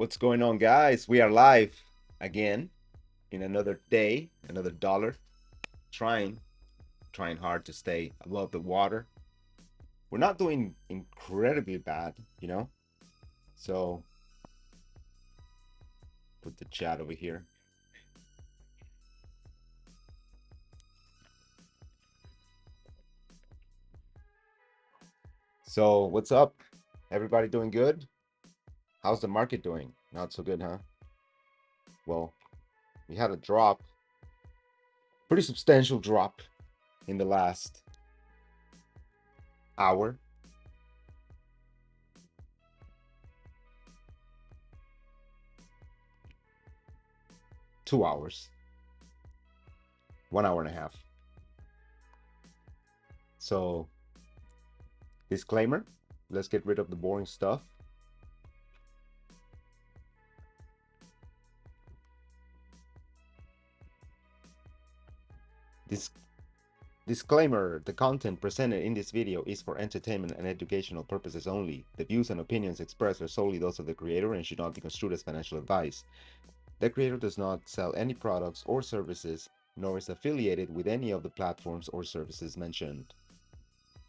What's going on, guys? We are live again in another day, another dollar. Trying, trying hard to stay above the water. We're not doing incredibly bad. So put the chat over here. So what's up? Everybody doing good? How's the market doing? Not so good, huh? Well, we had a drop, pretty substantial drop in the last hour. 2 hours, 1 hour and a half. So disclaimer, let's get rid of the boring stuff. This disclaimer, the content presented in this video is for entertainment and educational purposes only. The views and opinions expressed are solely those of the creator and should not be construed as financial advice. The creator does not sell any products or services, nor is affiliated with any of the platforms or services mentioned.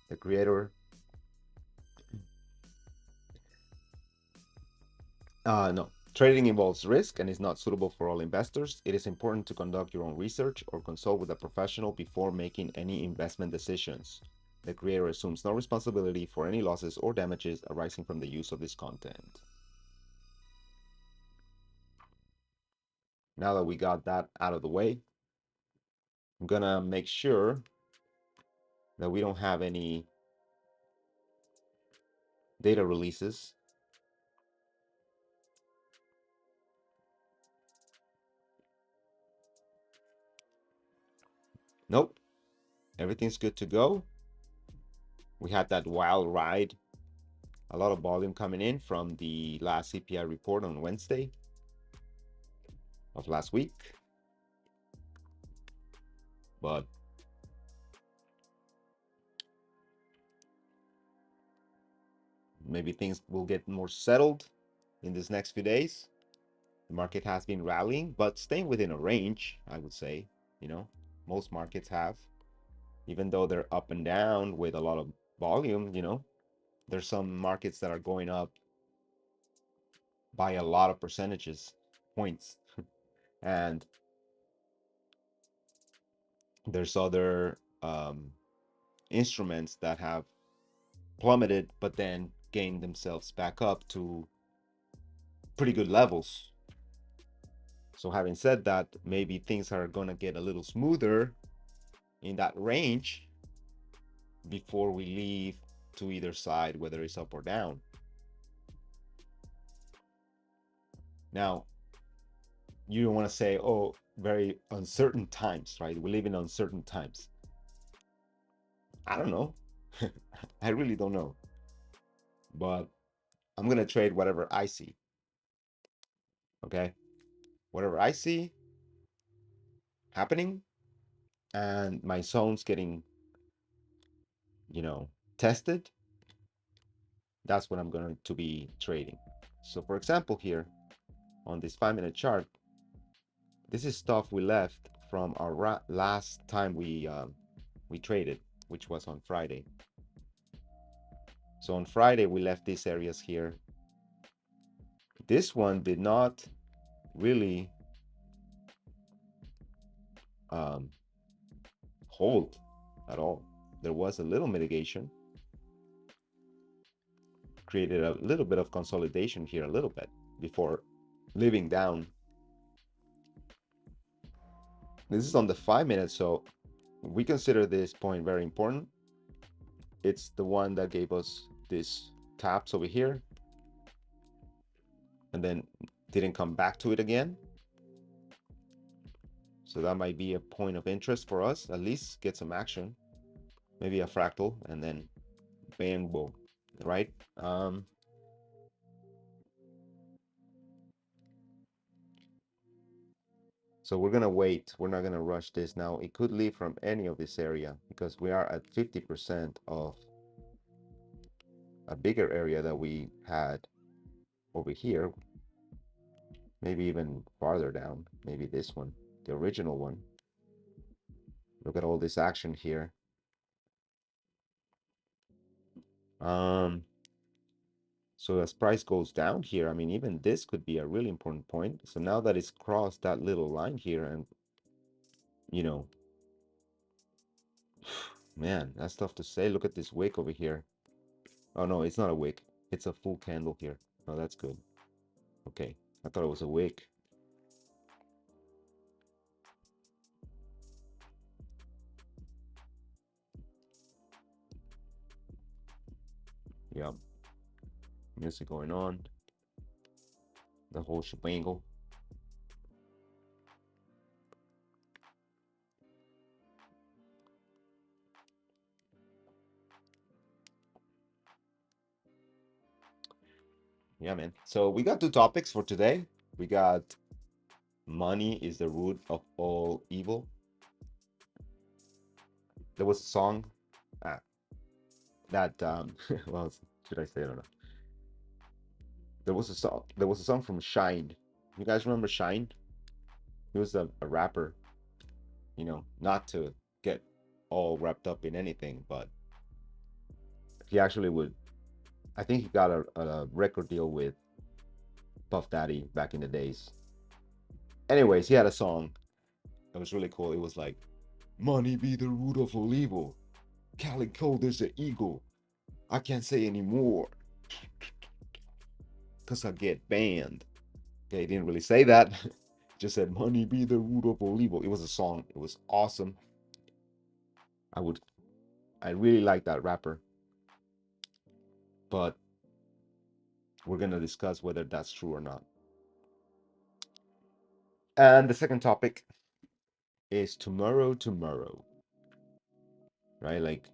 The creator no. Trading involves risk and is not suitable for all investors. It is important to conduct your own research or consult with a professional before making any investment decisions. The creator assumes no responsibility for any losses or damages arising from the use of this content. Now that we got that out of the way, I'm gonna make sure that we don't have any data releases. Nope, everything's good to go. We had that wild ride, a lot of volume coming in from the last CPI report on Wednesday of last week, but maybe things will get more settled in these next few days. The market has been rallying, but staying within a range, I would say. Most markets have, even though they're up and down with a lot of volume. There's some markets that are going up by a lot of percentages, points, and there's other instruments that have plummeted but then gained themselves back up to pretty good levels. So having said that, maybe things are gonna get a little smoother in that range before we leave to either side, whether it's up or down. Now, you don't want to say, oh, very uncertain times, right? We live in uncertain times. I don't know. I really don't know. But I'm gonna trade whatever I see. Okay? Whatever I see happening and my zones getting, tested, that's what I'm going to be trading. So for example, here on this 5-minute chart, this is stuff we left from our last time we traded, which was on Friday. So on Friday we left these areas here. This one did not really hold at all. There was a little mitigation, created a little bit of consolidation here, a little bit before leaving down. This is on the 5-minute, so we consider this point very important. It's the one that gave us these taps over here and then didn't come back to it again. So that might be a point of interest for us, at least get some action, maybe a fractal, and then bang, boom, right? So we're gonna wait. We're not gonna rush this now. It could leave from any of this area because we are at 50% of a bigger area that we had over here. Maybe even farther down. Maybe this one, the original one. Look at all this action here. Um, so as price goes down here, I mean, even this could be a really important point. So now that it's crossed that little line here, and you know, man, that's tough to say. Look at this wick over here. Oh no, it's not a wick. It's a full candle here. Oh, that's good. Okay, I thought it was a wick. Yep, music going on. The whole shebangle. Yeah, man. So we got two topics for today. We got money is the root of all evil. There was a song uh, that well, should I say? I don't know. There was a song from Shine. You guys remember Shine? He was a rapper, not to get all wrapped up in anything, but he actually would. I think he got a record deal with Puff Daddy back in the days. Anyways, he had a song that was really cool. It was like, "Money be the root of all evil. Calico, there's an eagle. I can't say anymore, cause I get banned." Okay, he didn't really say that. Just said, "Money be the root of all evil." It was a song. It was awesome. I would, I really like that rapper, but we're gonna discuss whether that's true or not. And the second topic is tomorrow, tomorrow, right? Like,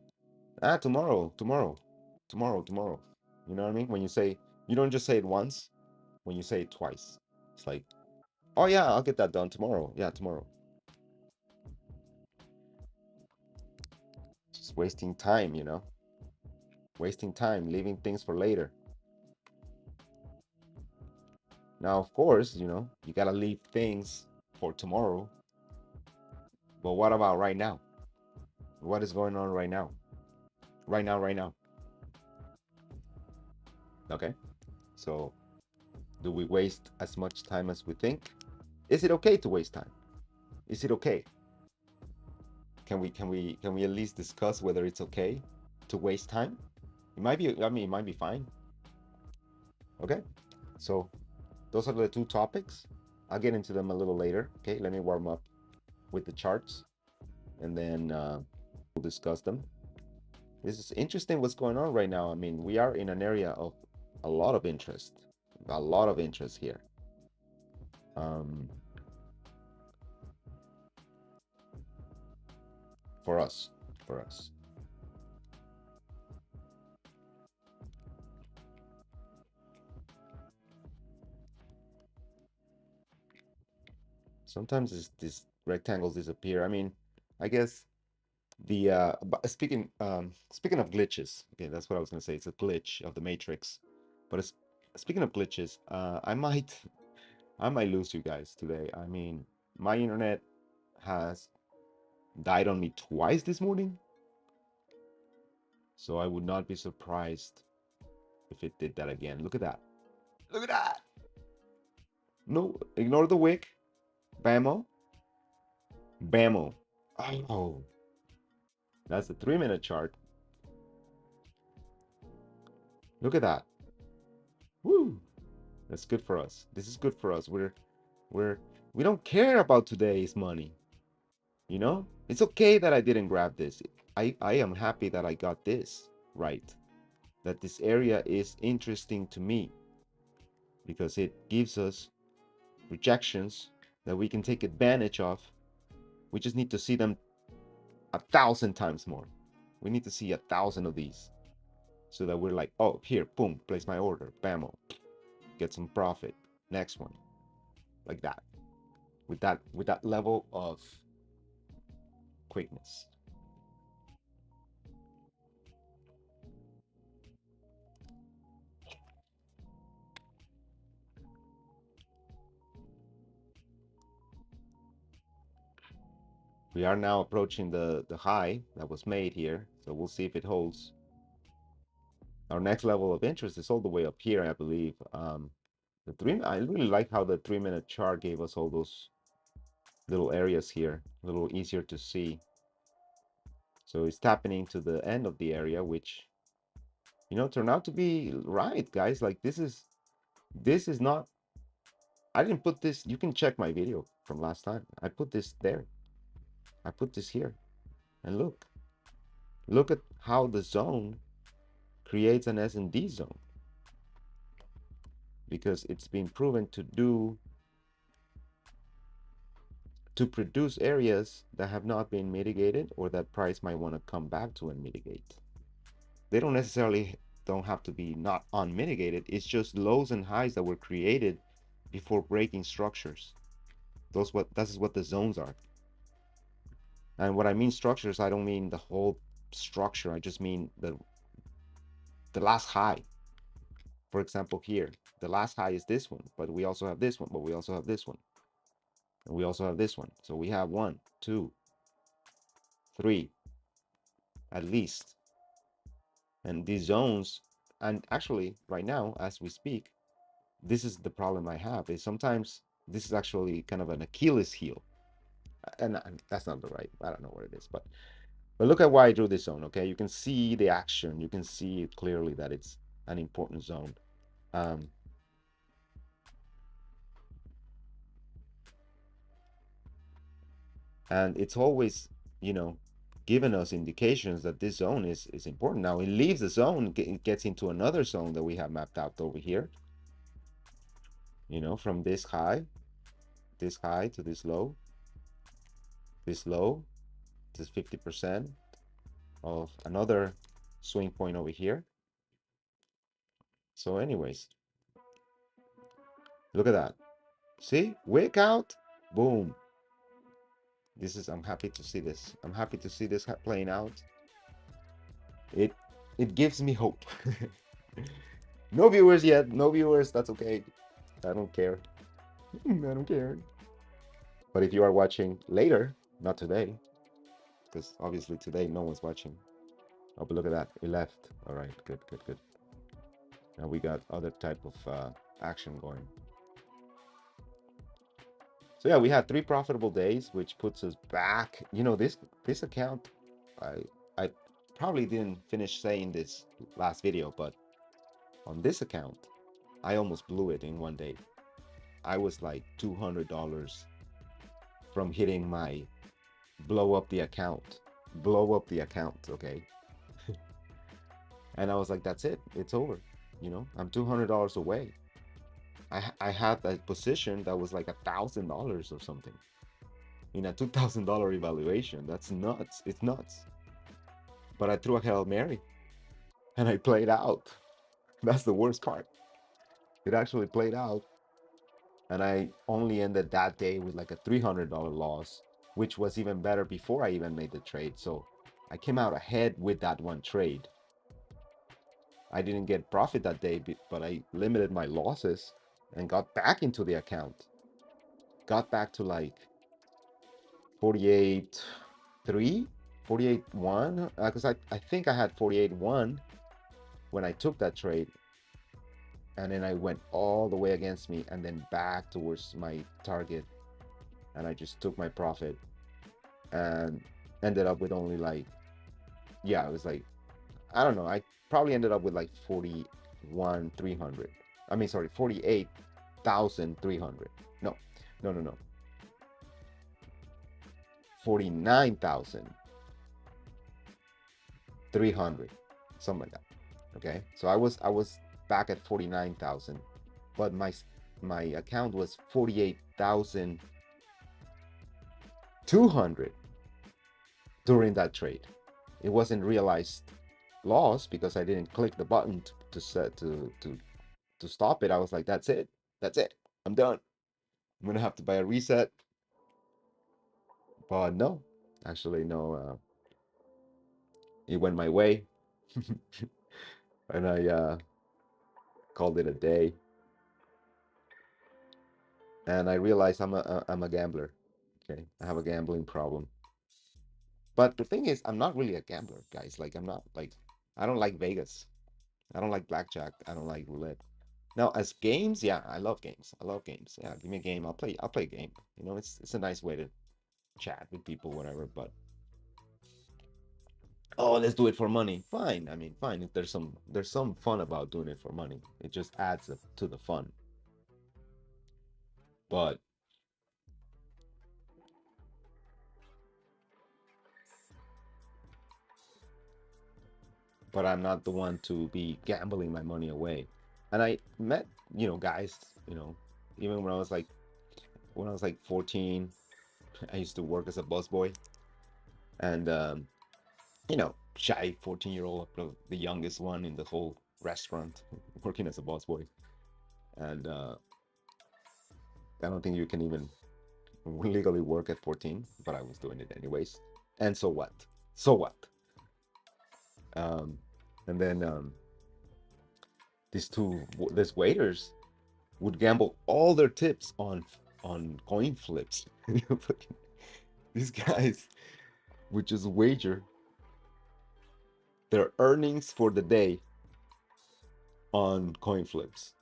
tomorrow, tomorrow, tomorrow, tomorrow. You know what I mean? When you say, you don't just say it once, when you say it twice, it's like, oh yeah, I'll get that done tomorrow. Yeah, tomorrow. Just wasting time, wasting time, leaving things for later. Now, of course, you gotta leave things for tomorrow, but what about right now? What is going on right now? Right now, right now. Okay. So, do we waste as much time as we think? Is it okay to waste time? Is it okay? Can we at least discuss whether it's okay to waste time? It might be, I mean, it might be fine. Okay. So, those are the two topics. I'll get into them a little later. Okay, let me warm up with the charts, and then we'll discuss them. This is interesting what's going on right now. I mean, we are in an area of a lot of interest, a lot of interest here. Um, for us, for us. Sometimes these rectangles disappear. I mean, I guess but speaking of glitches, okay, that's what I was gonna say. It's a glitch of the matrix. But it's speaking of glitches, I might lose you guys today. I mean, my internet has died on me twice this morning, so I would not be surprised if it did that again. Look at that. Look at that. No, ignore the wick. Bammo. Bammo. Oh, that's a 3-minute chart. Look at that. Woo. That's good for us. This is good for us. We're we don't care about today's money. It's okay that I didn't grab this. I am happy that I got this right. That this area is interesting to me because it gives us rejections that we can take advantage of. We just need to see them 1,000 times more. We need to see 1,000 of these so that we're like, oh, here, boom, place my order, bammo, get some profit. Next one, like that, with that level of quickness. We are now approaching the high that was made here, so we'll see if it holds. Our next level of interest is all the way up here, I believe. I really like how the 3-minute chart gave us all those little areas here, a little easier to see. So it's tapping into the end of the area, which, turned out to be right, guys. Like this is not, I didn't put this, you can check my video from last time. I put this there. I put this here. And look at how the zone creates an S&D zone, because it's been proven to produce areas that have not been mitigated or that price might want to come back to and mitigate. They don't have to be not unmitigated. It's just lows and highs that were created before breaking structures. That is what the zones are. And what I mean structures, I don't mean the whole structure. I just mean the last high. For example, here, the last high is this one, but we also have this one, but we also have this one, and we also have this one. So we have one, two, three, at least. And these zones, and actually right now, as we speak, this is the problem I have, is sometimes this is actually kind of an Achilles heel. And that's not the right, I don't know what it is, but look at why I drew this zone, okay? You can see the action. You can see it clearly that it's an important zone. Um, and it's always, you know, giving us indications that this zone is important. Now it leaves the zone, it gets into another zone that we have mapped out over here, from this high to this low, this 50% of another swing point over here. So anyways, look at that. See, wick out, boom. I'm happy to see this. I'm happy to see this playing out. It it gives me hope. No viewers yet, no viewers, that's okay. I don't care. I don't care. But if you are watching later, not today, because obviously today no one's watching. Oh, but look at that, it left. All right, good, good, good. Now we got other type of action going. So yeah, we had 3 profitable days, which puts us back. This account, I I probably didn't finish saying this last video, but on this account, I almost blew it in one day. I was like $200 from hitting my blow up the account, okay? And I was like, that's it, it's over. I'm $200 away. I had a position that was like $1,000 or something in a $2,000 evaluation. That's nuts. It's nuts. But I threw a Hail Mary and I played out. That's the worst part. It actually played out. And I only ended that day with like a $300 loss, which was even better before I even made the trade. So I came out ahead with that one trade. I didn't get profit that day, but I limited my losses and got back into the account. Got back to like 48.3, 48.1, because I think I had 48.1 when I took that trade. And then I went all the way against me and then back towards my target. And I just took my profit and ended up with only like, yeah, it was like, I don't know, I probably ended up with like 41,300. I mean, sorry, 48,300. No, no, no, no. 49,300, something like that. Okay, so I was back at 49,000, but my account was 48,200 during that trade. It wasn't realized loss because I didn't click the button to set to stop it. I was like, that's it, I'm done. I'm gonna have to buy a reset. But no, actually no. It went my way, and I called it a day. And I realized I'm a gambler. Okay, I have a gambling problem. But the thing is, I'm not really a gambler, guys. Like, I'm not like, I don't like Vegas. I don't like blackjack. I don't like roulette. Now, as games, yeah, I love games. I love games. Yeah, give me a game. I'll play. I'll play a game. You know, it's a nice way to chat with people, whatever. But oh, let's do it for money. Fine. I mean, fine. If there's some fun about doing it for money. It just adds to the fun. But I'm not the one to be gambling my money away. And I met, guys, you know, even when I was like 14, I used to work as a busboy, and shy 14-year-old, the youngest one in the whole restaurant, working as a busboy. And I don't think you can even legally work at 14, but I was doing it anyways. And so what? So what? Um, and then these waiters would gamble all their tips on coin flips. These guys would just wager their earnings for the day on coin flips.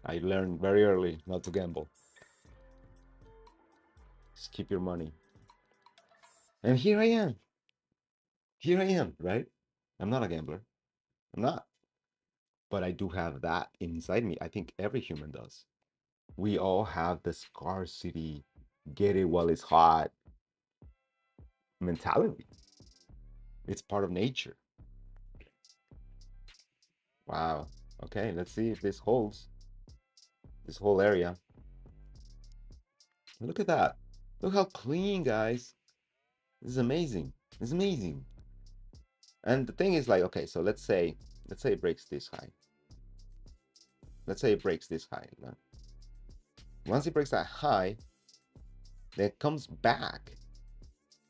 I learned very early not to gamble. Just keep your money. And here I am. Here I am, right? I'm not a gambler. I'm not. But I do have that inside me. I think every human does. We all have the scarcity, get it while it's hot mentality. It's part of nature. Wow. Okay, let's see if this holds. This whole area. Look at that. Look how clean, guys. This is amazing. It's amazing. And the thing is like, okay, so let's say it breaks this high. Let's say it breaks this high. Once it breaks that high, then it comes back.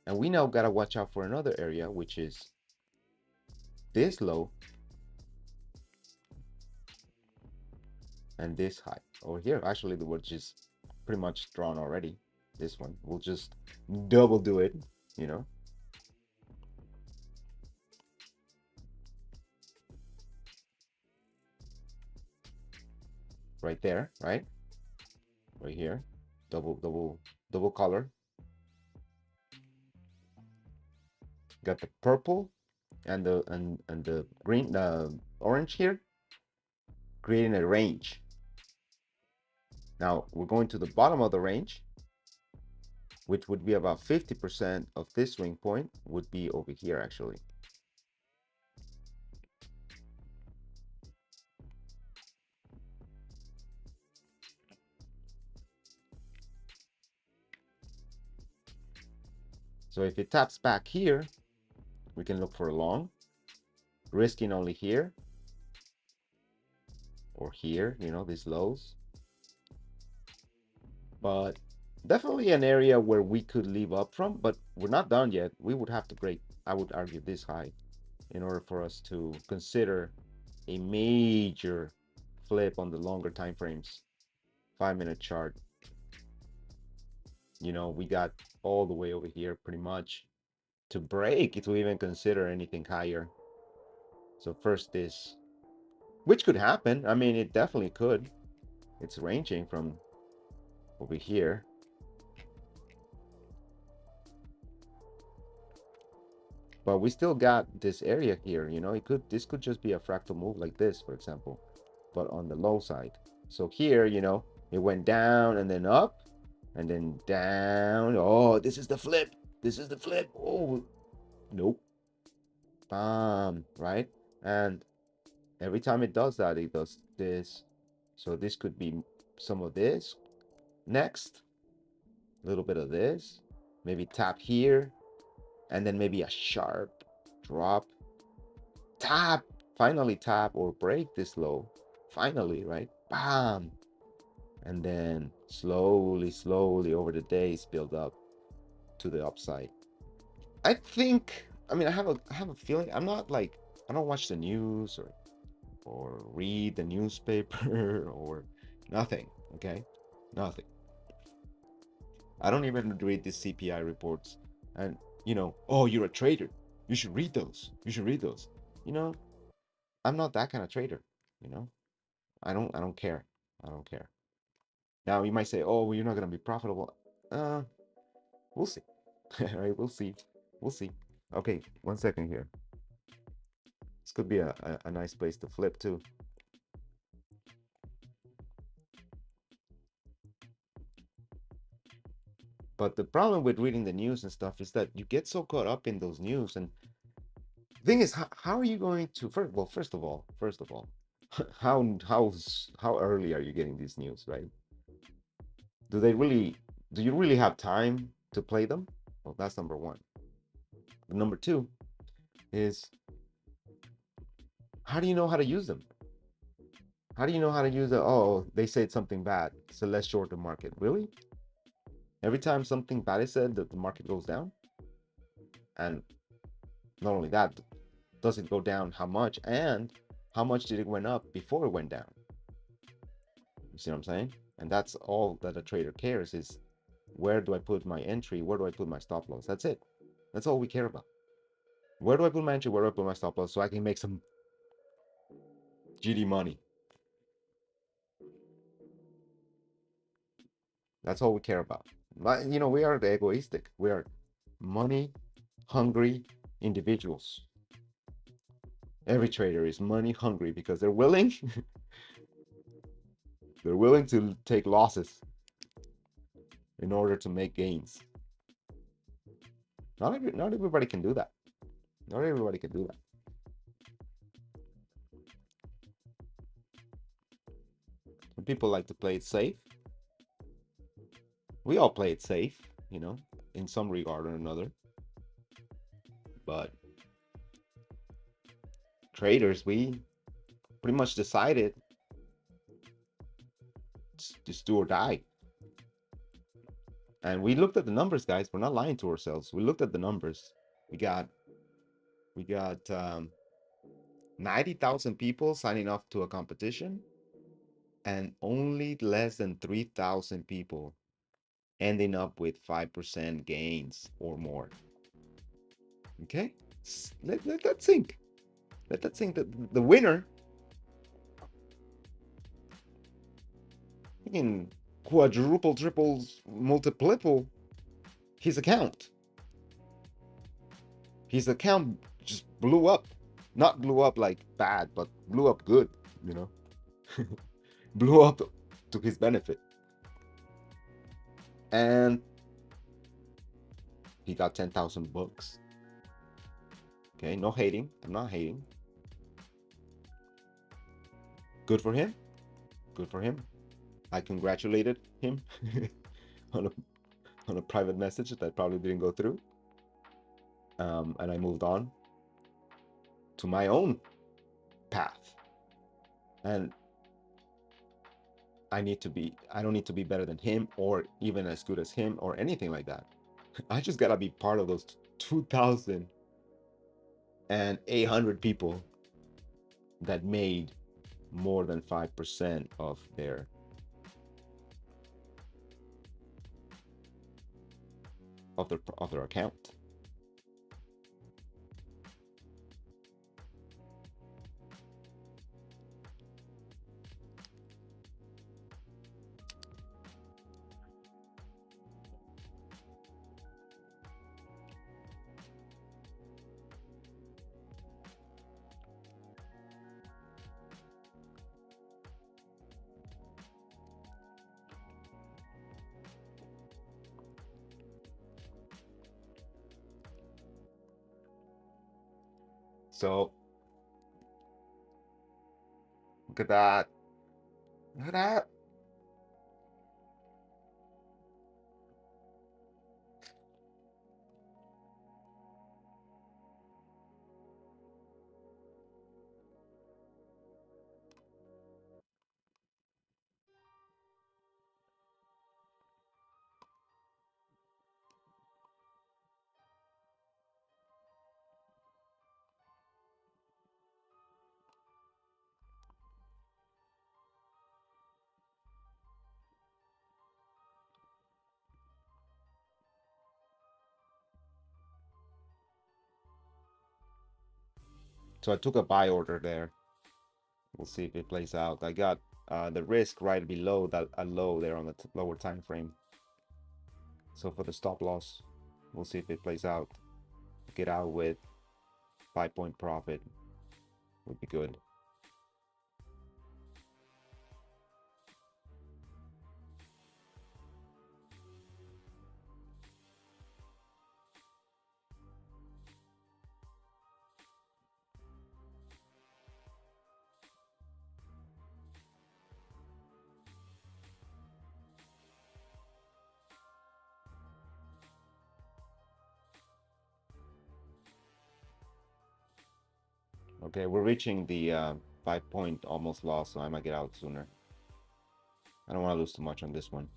And we now gotta watch out for another area, which is this low and this high. Over here, actually the word is pretty much drawn already. This one. We'll just double do it, you know. Right there, right? Right here. Double color. Got the purple and the green, orange here, creating a range. Now we're going to the bottom of the range, which would be about 50% of this swing point would be over here actually. So if it taps back here, we can look for a long, risking only here or here, these lows. But definitely an area where we could leave up from, but we're not done yet. We would have to break, I would argue, this high in order for us to consider a major flip on the longer time frames. 5-minute chart. We got all the way over here pretty much to break to even consider anything higher. So first this, which could happen. I mean, it definitely could. It's ranging from over here. But we still got this area here, this could just be a fractal move like this, for example, but on the low side. So here, it went down and then up and then down. Oh, this is the flip. This is the flip. Oh, nope. Bam, right? And every time it does that, it does this. So this could be some of this. Next, a little bit of this. Maybe tap here. And then maybe a sharp drop. Tap. Finally tap or break this low. Finally, right? Bam. And then slowly over the days build up to the upside. I mean, I have a feeling. I'm not like, I don't watch the news or read the newspaper or nothing, okay? Nothing. I don't even read the CPI reports. And, oh, you're a trader. You should read those. You should read those. You know, I'm not that kind of trader, you know? I don't care. I don't care. Now you might say, "Oh, well, you're not gonna be profitable." Uh, we'll see. All right, we'll see. We'll see. Okay, 1 second here. This could be a nice place to flip too. But the problem with reading the news and stuff is that you get so caught up in those news. And the thing is, how are you going to first of all, how early are you getting these news, right? Do they really do you really have time to play them? Well, that's number one. But number two is, how do you know how to use them? How do you know how to use it? Oh, they said something bad, so let's short the market. Really? Every time something bad is said, the market goes down? And not only that, does it go down how much? And how much did it went up before it went down? You see what I'm saying? And that's all that a trader cares is, where do I put my entry? Where do I put my stop loss? That's it. That's all we care about. Where do I put my entry? Where do I put my stop loss so I can make some GD money? That's all we care about. But, we are the egoistic. We are money hungry individuals. Every trader is money hungry because they're willing they're willing to take losses in order to make gains. Not everybody can do that. Not everybody can do that. Some people like to play it safe. We all play it safe, in some regard or another. But traders, we pretty much decided just do or die. And we looked at the numbers, guys. We're not lying to ourselves. We looked at the numbers. We got 90,000 people signing up to a competition, and only less than 3,000 people ending up with 5% gains or more. Okay? Let that sink. Let that sink. The winner can quadruple, triples, multiple his account. His account just blew up. Not blew up like bad, but blew up good, you know? Blew up to his benefit. And he got 10,000 bucks. Okay, no hating. I'm not hating. Good for him. Good for him. I congratulated him on a on a private message that probably didn't go through. And I moved on to my own path. And I don't need to be better than him or even as good as him or anything like that. I just gotta be part of those 2,800 people that made more than 5% of their account. So look at that. Look at that. So I took a buy order there. We'll see if it plays out. I got the risk right below that a low there on the lower time frame. So for the stop loss, we'll see if it plays out. Get out with 5 point profit would be good. Okay, we're reaching the 5 point almost loss, so I might get out sooner. I don't want to lose too much on this one.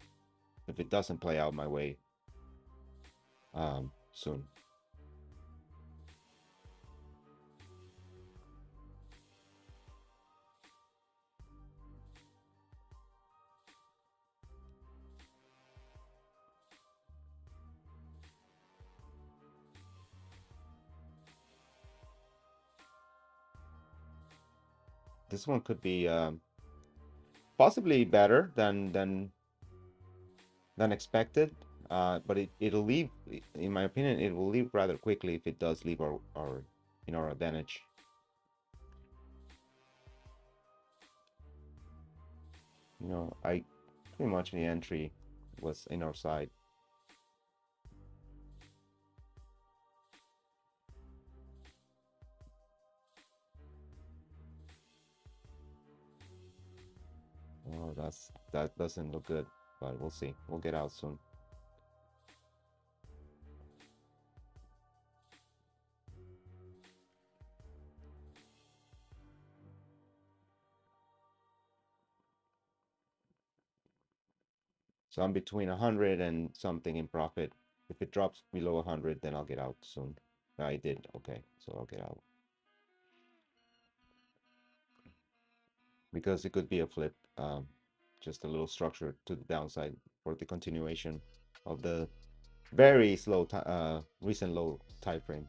If it doesn't play out my way soon. This one could be possibly better than expected, but it'll leave, in my opinion, it will leave rather quickly if it does leave our in our advantage. You know, I pretty much the entry was in our side. Oh, that doesn't look good, but we'll see. We'll get out soon. So I'm between 100 and something in profit. If it drops below 100, then I'll get out soon. I did. Okay, so I'll get out. Because it could be a flip, just a little structure to the downside for the continuation of the very slow recent low time frame.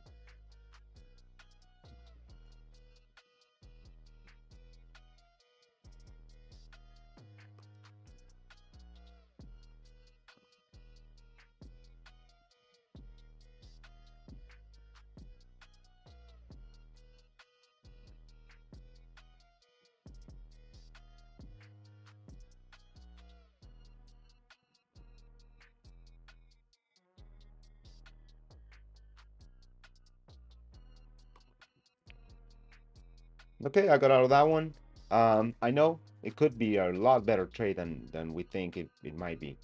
Okay, I got out of that one. I know it could be a lot better trade than we think it might be.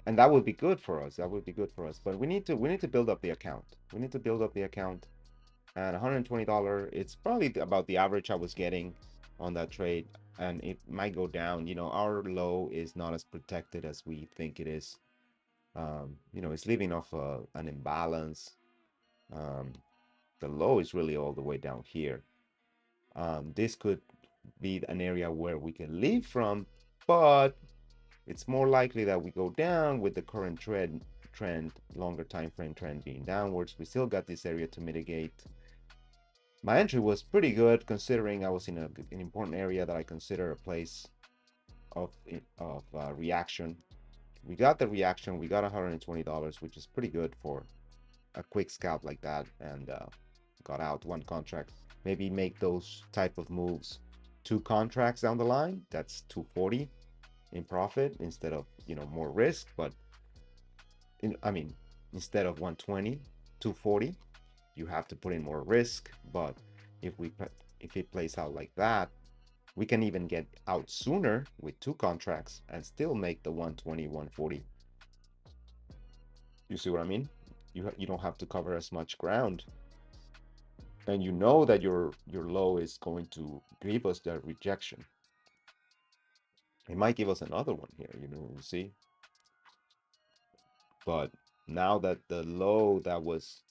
And that would be good for us. That would be good for us. But we need to build up the account. We need to build up the account. And $120, it's probably about the average I was getting on that trade. And it might go down. You know, our low is not as protected as we think it is. You know, it's leaving off an imbalance. Um, the low is really all the way down here. This could be an area where we can leave from, but it's more likely that we go down with the current trend, longer time frame trend being downwards. We still got this area to mitigate. My entry was pretty good considering I was in an important area that I consider a place of reaction. We got the reaction. We got $120, which is pretty good for a quick scalp like that, and got out one contract. Maybe make those type of moves, two contracts down the line. That's 240 in profit instead of, you know, more risk. But I mean, instead of 120, 240, you have to put in more risk. But if it plays out like that, we can even get out sooner with two contracts and still make the 120, 140. You see what I mean? You don't have to cover as much ground, and you know that your low is going to give us that rejection. It might give us another one here, you know, you see. But now that the low that was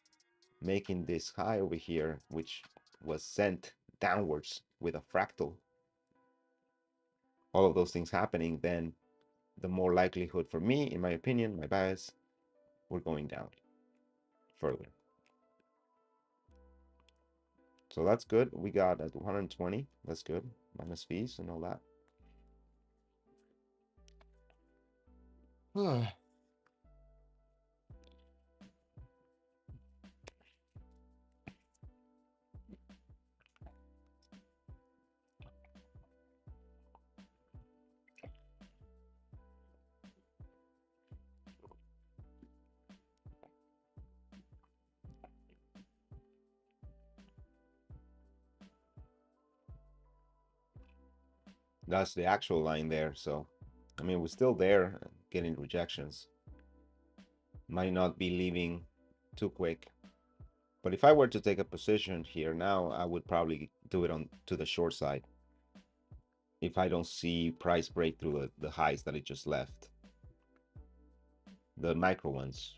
making this high over here, which was sent downwards with a fractal, all of those things happening, then the more likelihood for me, in my opinion, my bias, we're going down further. So that's good. We got at 120. That's good. Minus fees and all that. That's the actual line there. So, I mean, we're still there getting rejections. Might not be leaving too quick. But if I were to take a position here now, I would probably do it on to the short side if I don't see price break through the highs that it just left, the micro ones.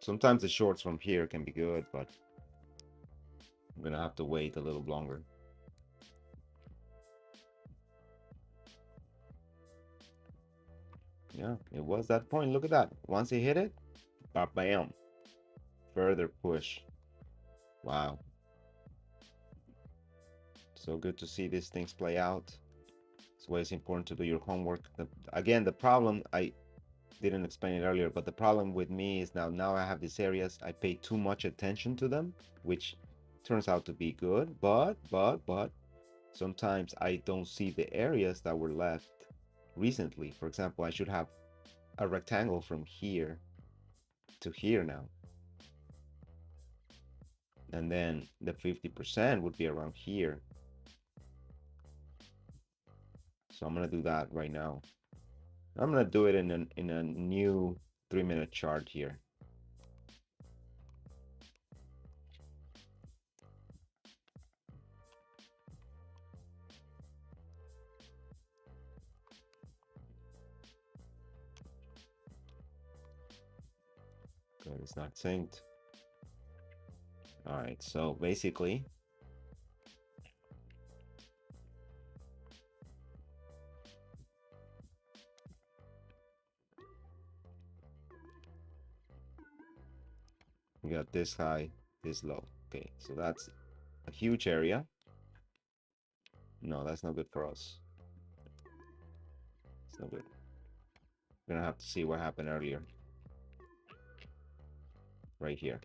Sometimes the shorts from here can be good, but I'm gonna have to wait a little longer. Yeah, it was that point. Look at that. Once he hit it, bam, further push. Wow. So good to see these things play out. That's why it's important to do your homework. Again, the problem, I didn't explain it earlier, but the problem with me is now I have these areas, I pay too much attention to them, which turns out to be good, but sometimes I don't see the areas that were left recently. For example, I should have a rectangle from here to here now. And then the 50% would be around here. So I'm gonna do that right now. I'm gonna do it in a new 3-minute chart here. Good, it's not synced. All right, so basically, we got this high, this low. Okay, so that's a huge area. No, that's not good for us. It's not good. We're gonna have to see what happened earlier. Right here.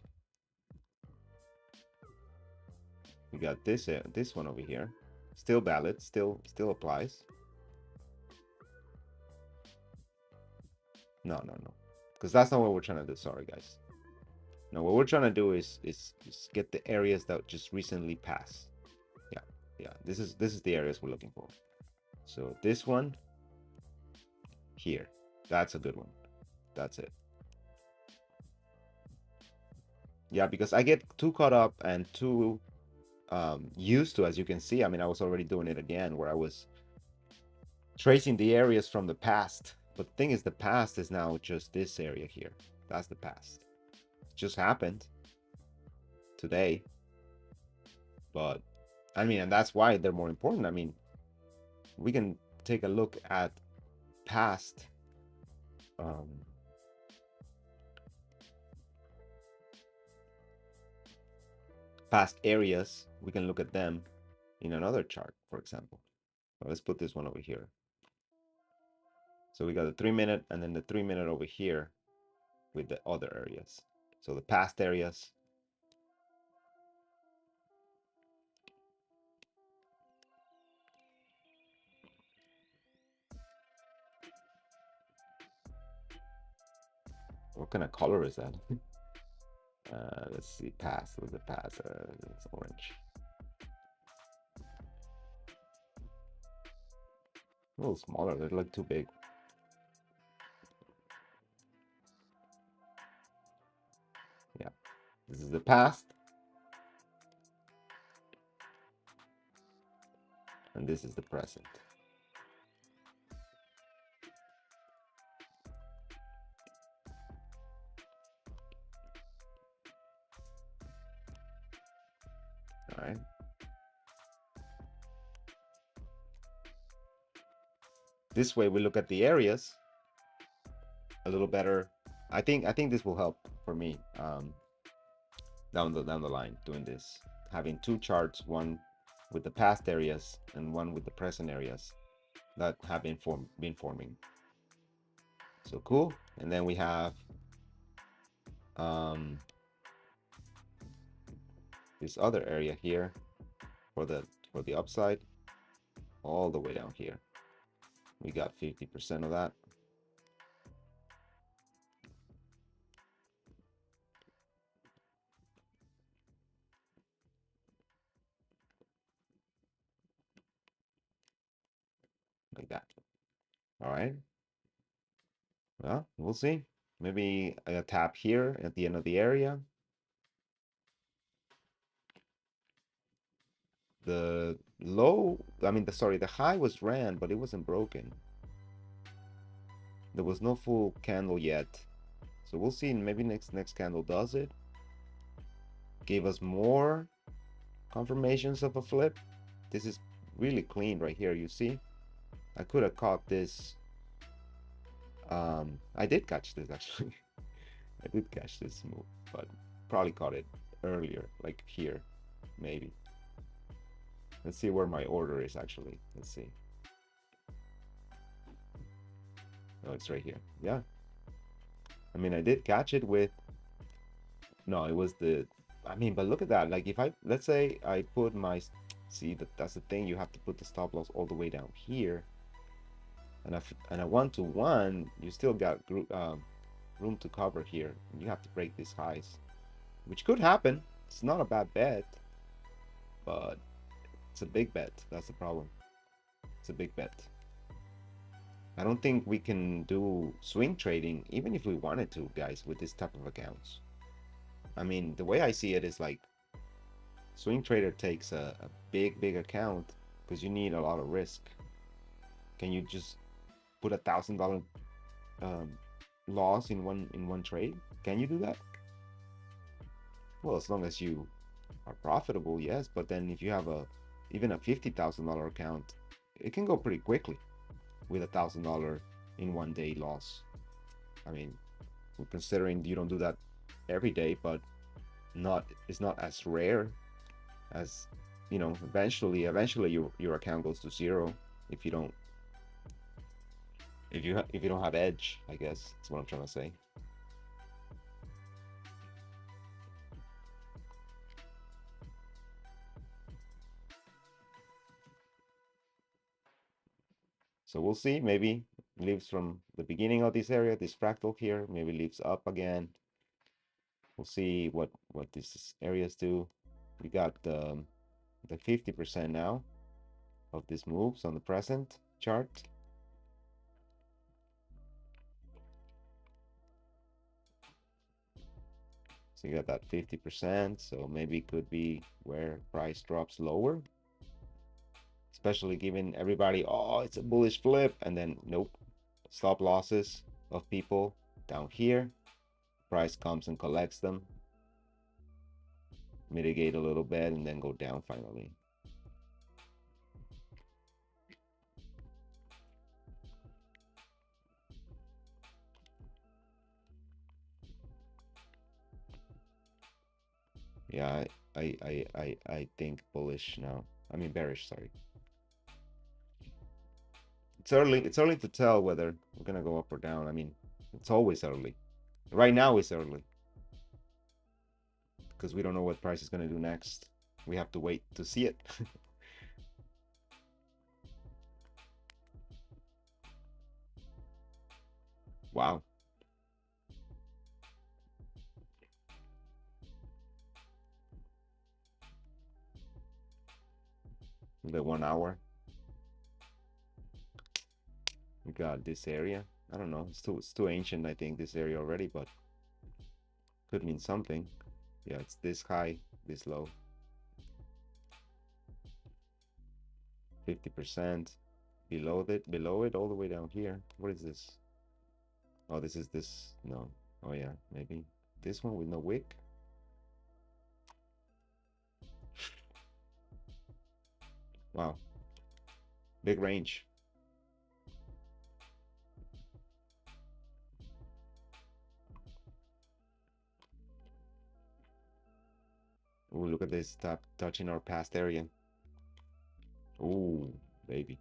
We got this one over here. Still valid, still applies. No. Because that's not what we're trying to do. Sorry, guys. No, what we're trying to do is get the areas that just recently passed. Yeah. This is the areas we're looking for. So this one here, that's a good one. That's it. Yeah, because I get too caught up and too used to, as you can see. I mean, I was already doing it again, where I was tracing the areas from the past. But the thing is, the past is now just this area here. That's the past. It just happened today. But I mean, and that's why they're more important. I mean, we can take a look at past um, past areas, we can look at them in another chart, for example. So let's put this one over here. So we got the 3-minute and then the 3-minute over here with the other areas. So the past areas. What kind of color is that? Let's see, past. What's the past? It's orange. A little smaller. They look too big. Yeah, this is the past, and this is the present. All right. This way we look at the areas a little better. I think this will help for me down the line doing this. Having two charts, one with the past areas and one with the present areas that have been forming. So cool. And then we have um, this other area here for the upside, all the way down here. We got 50% of that. Like that. All right. Well, we'll see. Maybe a tap here at the end of the area. The low, I mean, sorry, the high was ran, but it wasn't broken. There was no full candle yet. So we'll see. Maybe next candle does it. Gave us more confirmations of a flip. This is really clean right here. You see, I could have caught this. I did catch this actually. I did catch this move, but probably caught it earlier, like here, maybe. Let's see where my order is actually. Let's see. Oh, it's right here. Yeah. I mean, I did catch it with, no, it was the, I mean, but look at that. Like if let's say I put my, see, that's the thing. You have to put the stop loss all the way down here. And a 1-to-1, you still got room to cover here. You have to break these highs, which could happen. It's not a bad bet, but it's a big bet. That's the problem. It's a big bet. I don't think we can do swing trading, even if we wanted to, guys, with this type of accounts. I mean, the way I see it is like swing trader takes a big account because you need a lot of risk. Can you just put $1,000 loss in one trade? Can you do that? Well, as long as you are profitable, yes. But then if you have even a $50,000 account, it can go pretty quickly with $1,000 in 1 day loss. I mean, considering you don't do that every day, but it's not as rare as, you know, eventually your account goes to zero if you don't have edge, I guess that's what I'm trying to say. So we'll see. Maybe leaves from the beginning of this area, this fractal here, maybe leaves up again. We'll see what these areas do. We got the 50% now of these moves on the present chart. So you got that 50%. So maybe it could be where price drops lower, especially given everybody, oh, it's a bullish flip, and then nope, stop losses of people down here. Price comes and collects them, mitigate a little bit, and then go down finally. Yeah, I think bullish now. I mean bearish, sorry. It's early to tell whether we're gonna go up or down. I mean, it's always early. Right now it's early because we don't know what price is gonna do next. We have to wait to see it. Wow. The 1 hour. We got this area. I don't know. It's too ancient, I think, this area already, but could mean something. Yeah, it's this high, this low. 50%. Below it, all the way down here. What is this? Oh, this is this. No. Oh yeah, maybe this one with no wick. Wow, big range. Ooh, look at this, tap touching our past area. Ooh, baby.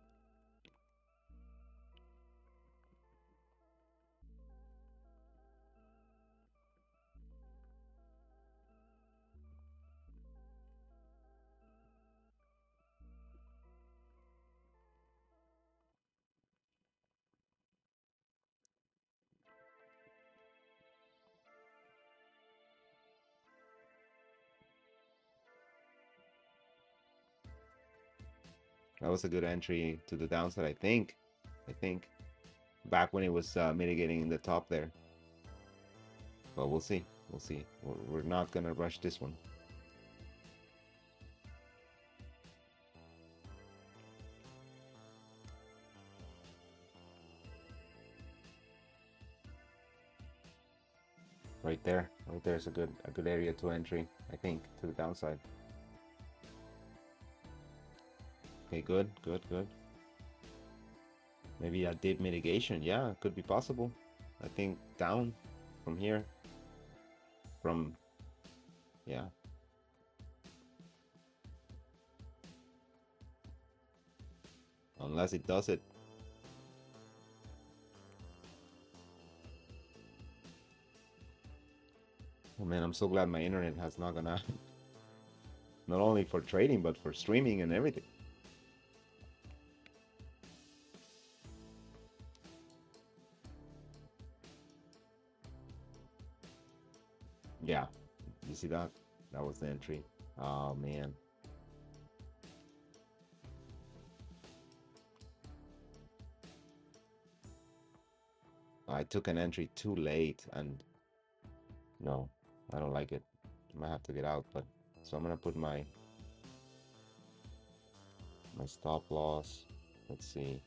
That was a good entry to the downside, I think. I think back when it was mitigating in the top there. But we'll see. We'll see. We're not gonna rush this one. Right there. Right there's a good area to entry, I think, to the downside. Okay, good, good, good. Maybe a dip mitigation. Yeah, could be possible. I think down from here. From yeah. Unless it does it. Oh man, I'm so glad my internet has not gone out. Not only for trading, but for streaming and everything. Yeah, you see that? That was the entry. Oh man. I took an entry too late and no, I don't like it. I might have to get out, but so I'm gonna put my stop loss. Let's see.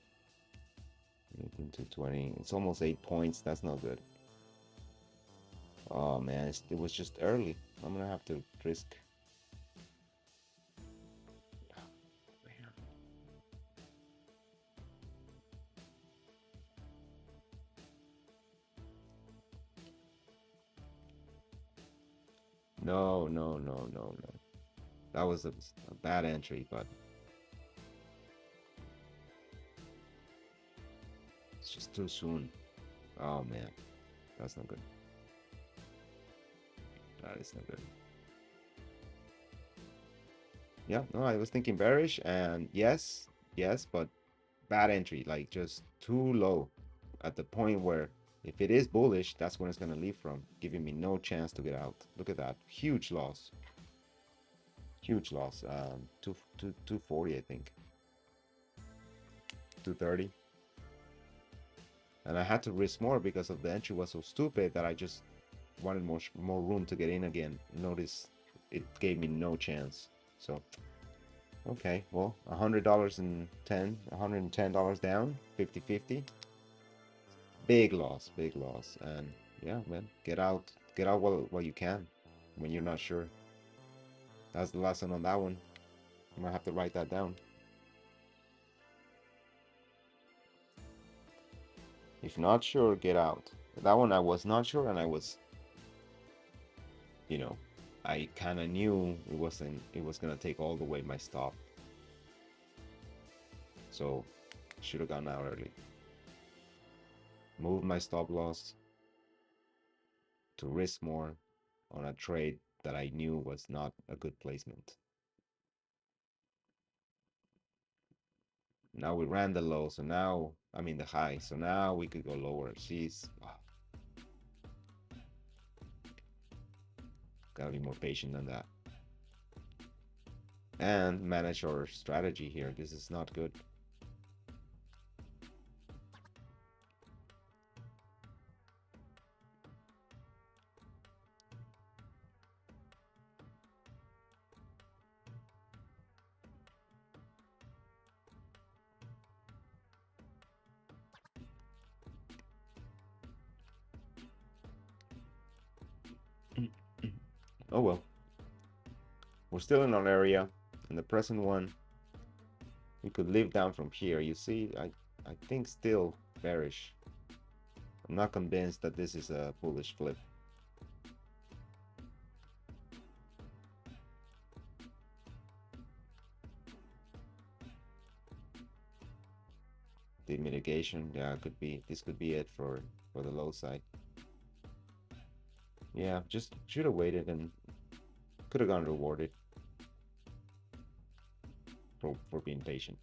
18 to 20. It's almost 8 points. That's not good. Oh man, it was just early. I'm gonna have to risk. No, no, no, no, no. That was a bad entry, but it's just too soon. Oh man, that's not good. That is not good. Yeah, no, I was thinking bearish, and yes, yes, but bad entry, like just too low at the point where if it is bullish, that's when it's gonna leave from, giving me no chance to get out. Look at that, huge loss, huge loss. 240, I think, 230, and I had to risk more because of the entry was so stupid that I just wanted more room to get in again. Notice it gave me no chance. So okay, well, $110 down, 50-50. Big loss. And yeah, man, get out while you can when you're not sure. That's the lesson on that one. I might have to write that down. If not sure, get out. That one I was not sure, and I was, you know, I kind of knew it was gonna take all the way my stop. So should have gone out early. Moved my stop loss to risk more on a trade that I knew was not a good placement. Now we ran the low, so now, I mean the high, so now we could go lower. Jeez, gotta be more patient than that. And manage our strategy here. This is not good. Oh well. We're still in our area. In the present one, we could live down from here. You see, I think still bearish. I'm not convinced that this is a bullish flip. The mitigation, yeah, could be, this could be it for the low side. Yeah, just should have waited and could have gone rewarded for being patient.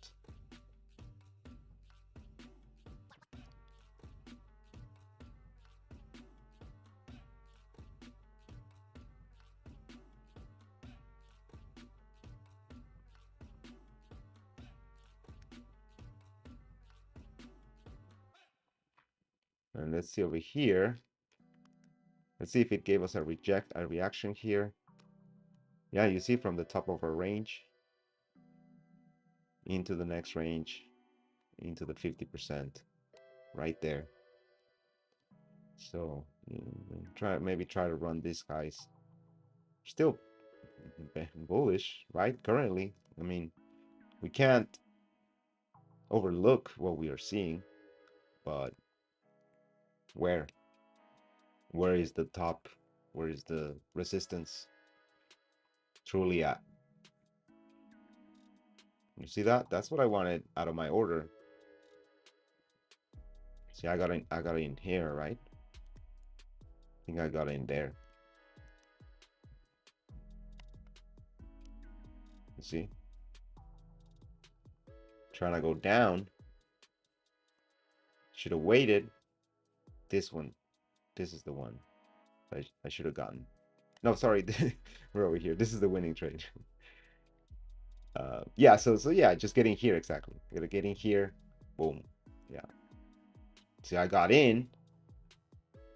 And let's see over here. Let's see if it gave us a reaction here. Yeah, you see from the top of our range into the next range, into the 50% right there. So maybe try to run these guys. Still bullish, right? Currently, I mean, we can't overlook what we are seeing, but where is the top? Where is the resistance truly at? You see that? That's what I wanted out of my order. See, I got in here, right? I think I got in there. You see? Trying to go down. Should have waited. This one. This is the one I should have gotten. No, sorry. We're over here. This is the winning trade. Yeah, so yeah, just getting here exactly. Gotta get in here. Boom. Yeah. See, I got in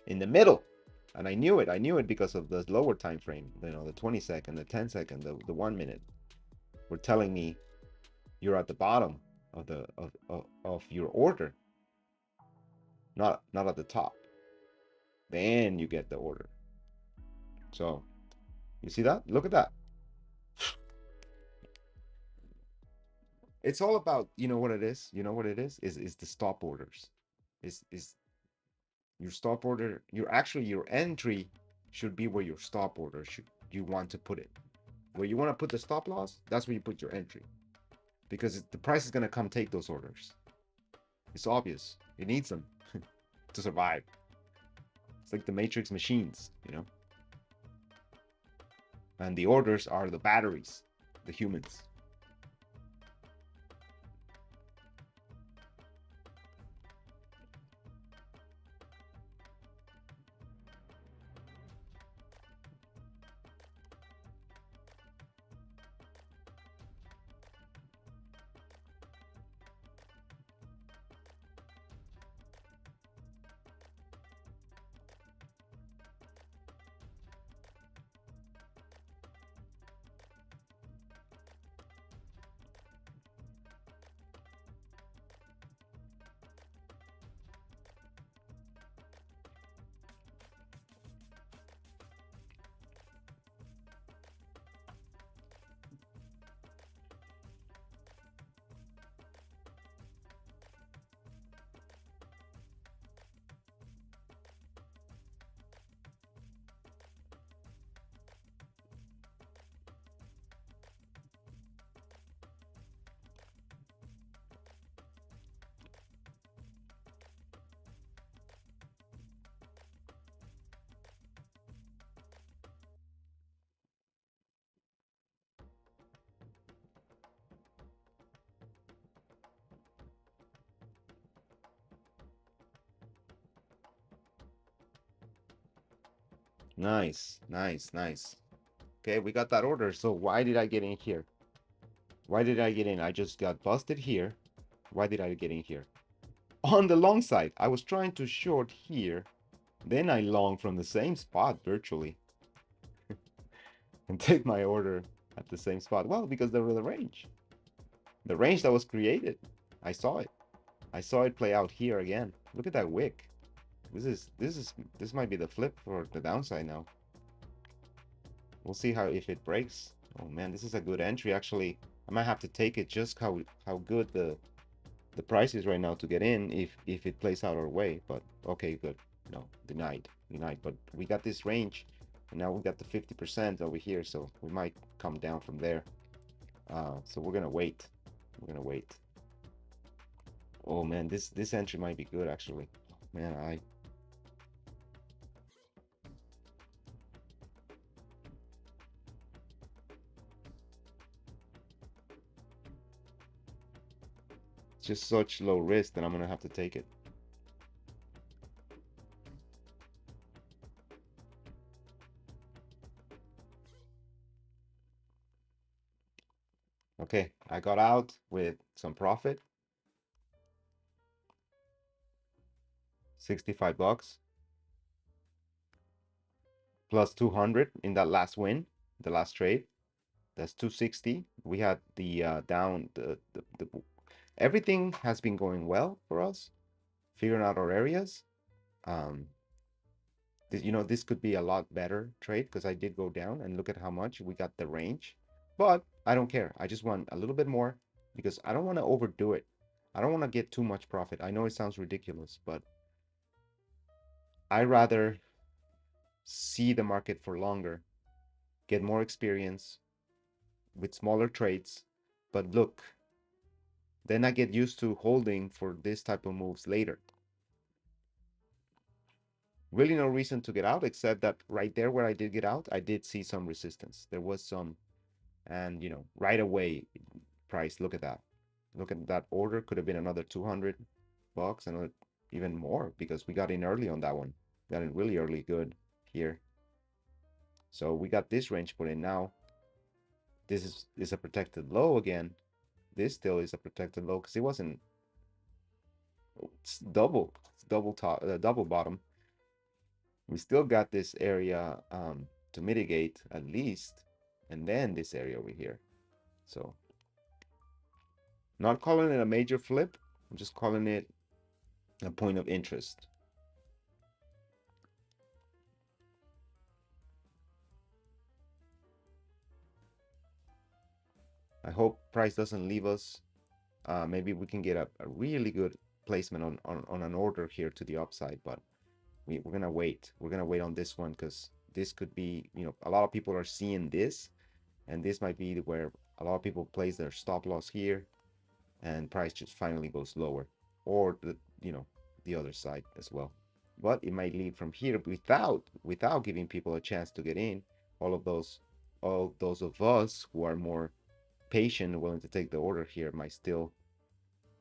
the middle. And I knew it. I knew it because of the lower time frame. You know, the 20-second, the 10-second, the 1 minute. Were telling me you're at the bottom of the of your order. Not at the top. Then you get the order. So you see that? Look at that. It's all about, you know what it is? You know what it is the stop orders. Is your stop order, your entry should be where your stop order should you want to put it. Where you want to put the stop loss, that's where you put your entry. Because the price is going to come take those orders. It's obvious. It needs them to survive. It's like the Matrix machines, you know? And the orders are the batteries, the humans. Nice, nice, nice. Okay, we got that order. So why did I get in here? Why did I get in? I just got busted here. Why did I get in here? On the long side, I was trying to short here. Then I long from the same spot virtually and take my order at the same spot. Well, because there was a range. The range that was created. I saw it. I saw it play out here again. Look at that wick. This might be the flip for the downside now. We'll see how if it breaks. Oh man, this is a good entry actually. I might have to take it just how good the price is right now to get in if it plays out our way. But okay, good. No, denied. But we got this range, and now we got the 50% over here, so we might come down from there. So we're gonna wait. We're gonna wait. Oh man, this entry might be good actually. Man, I it's just such low risk that I'm gonna have to take it. Okay, I got out with some profit, 65 bucks plus 200 in that last win, the last trade. That's 260. We had the down the everything has been going well for us, figuring out our areas. Um, this could be a lot better trade because I did go down and look at how much we got the range. But I don't care. I just want a little bit more because I don't want to overdo it. I don't want to get too much profit. I know it sounds ridiculous, but I rather see the market for longer, get more experience with smaller trades. But look, then I get used to holding for this type of moves later. Really no reason to get out except that right there where I did get out, I did see some resistance. There was some, and right away, price, look at that. Look at that order. Could have been another 200 bucks, another even more because we got in early on that one. Got in really early good here. So we got this range put in now. This is a protected low again. This still is a protected low because it wasn't. It's double top, double bottom. We still got this area to mitigate at least, and then this area over here. So not calling it a major flip. I'm just calling it a point of interest. I hope price doesn't leave us. Maybe we can get a really good placement on an order here to the upside, but we're gonna wait. We're gonna wait on this one because this could be, a lot of people are seeing this, and this might be where a lot of people place their stop loss here, and price just finally goes lower, or the other side as well. But it might lead from here without giving people a chance to get in. All of those of us who are more patient and willing to take the order here might still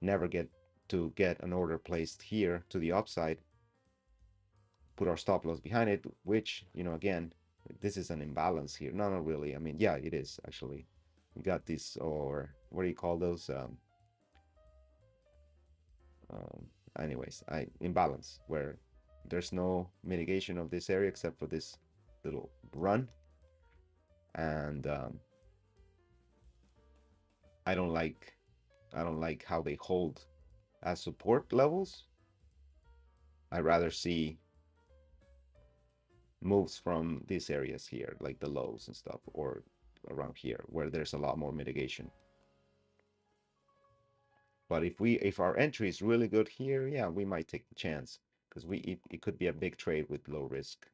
never get an order placed here to the upside, put our stop loss behind it, which, again, this is an imbalance here. No, not really. I mean, yeah, it is actually. We got this, or what do you call those? Um, Anyways, imbalance where there's no mitigation of this area except for this little run, and I don't like how they hold as support levels. I rather see moves from these areas here, like the lows and stuff, or around here where there's a lot more mitigation. But if our entry is really good here, yeah, we might take the chance because it could be a big trade with low risk.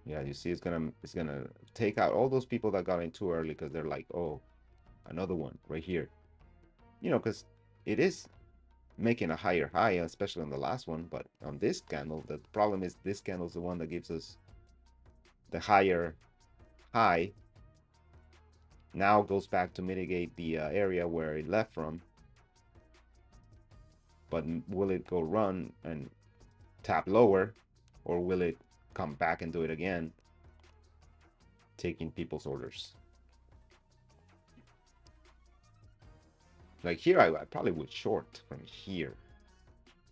Yeah, you see, it's gonna take out all those people that got in too early because they're like, oh, another one right here. Because it is making a higher high, especially on the last one. But on this candle, the problem is this candle is the one that gives us the higher high now goes back to mitigate the area where it left from, but will it go run and tap lower, or will it come back and do it again, taking people's orders? Like here, I probably would short from here.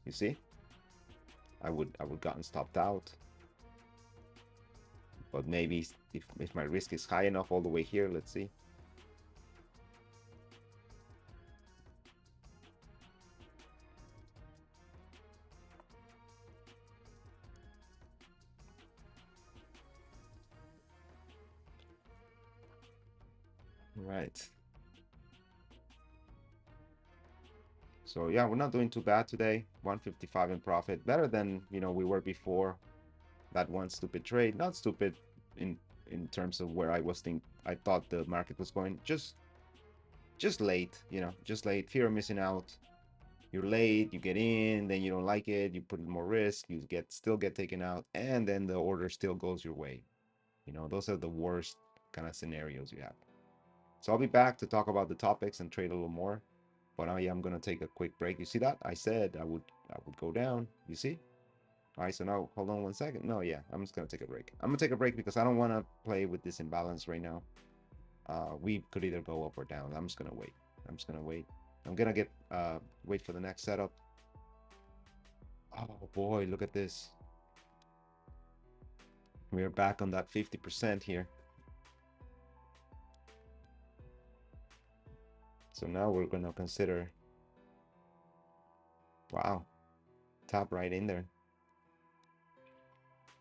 You see, I would gotten stopped out, but maybe if my risk is high enough all the way here, let's see. Right. So yeah, we're not doing too bad today. 155 in profit, better than we were before that one stupid trade. Not stupid in terms of where I thought the market was going. Just late, just late. Fear of missing out. You're late, you get in, then you don't like it, you put in more risk, you still get taken out, and then the order still goes your way. Those are the worst kind of scenarios you have. So I'll be back to talk about the topics and trade a little more. But I am gonna take a quick break. You see that? I said I would go down. You see? All right, so now hold on one second. No, yeah, I'm just gonna take a break. I'm gonna take a break because I don't want to play with this imbalance right now. We could either go up or down. I'm just gonna wait. I'm just gonna wait. I'm gonna wait for the next setup. Oh boy, look at this. We're back on that 50% here. So now we're gonna consider. Wow, tap right in there.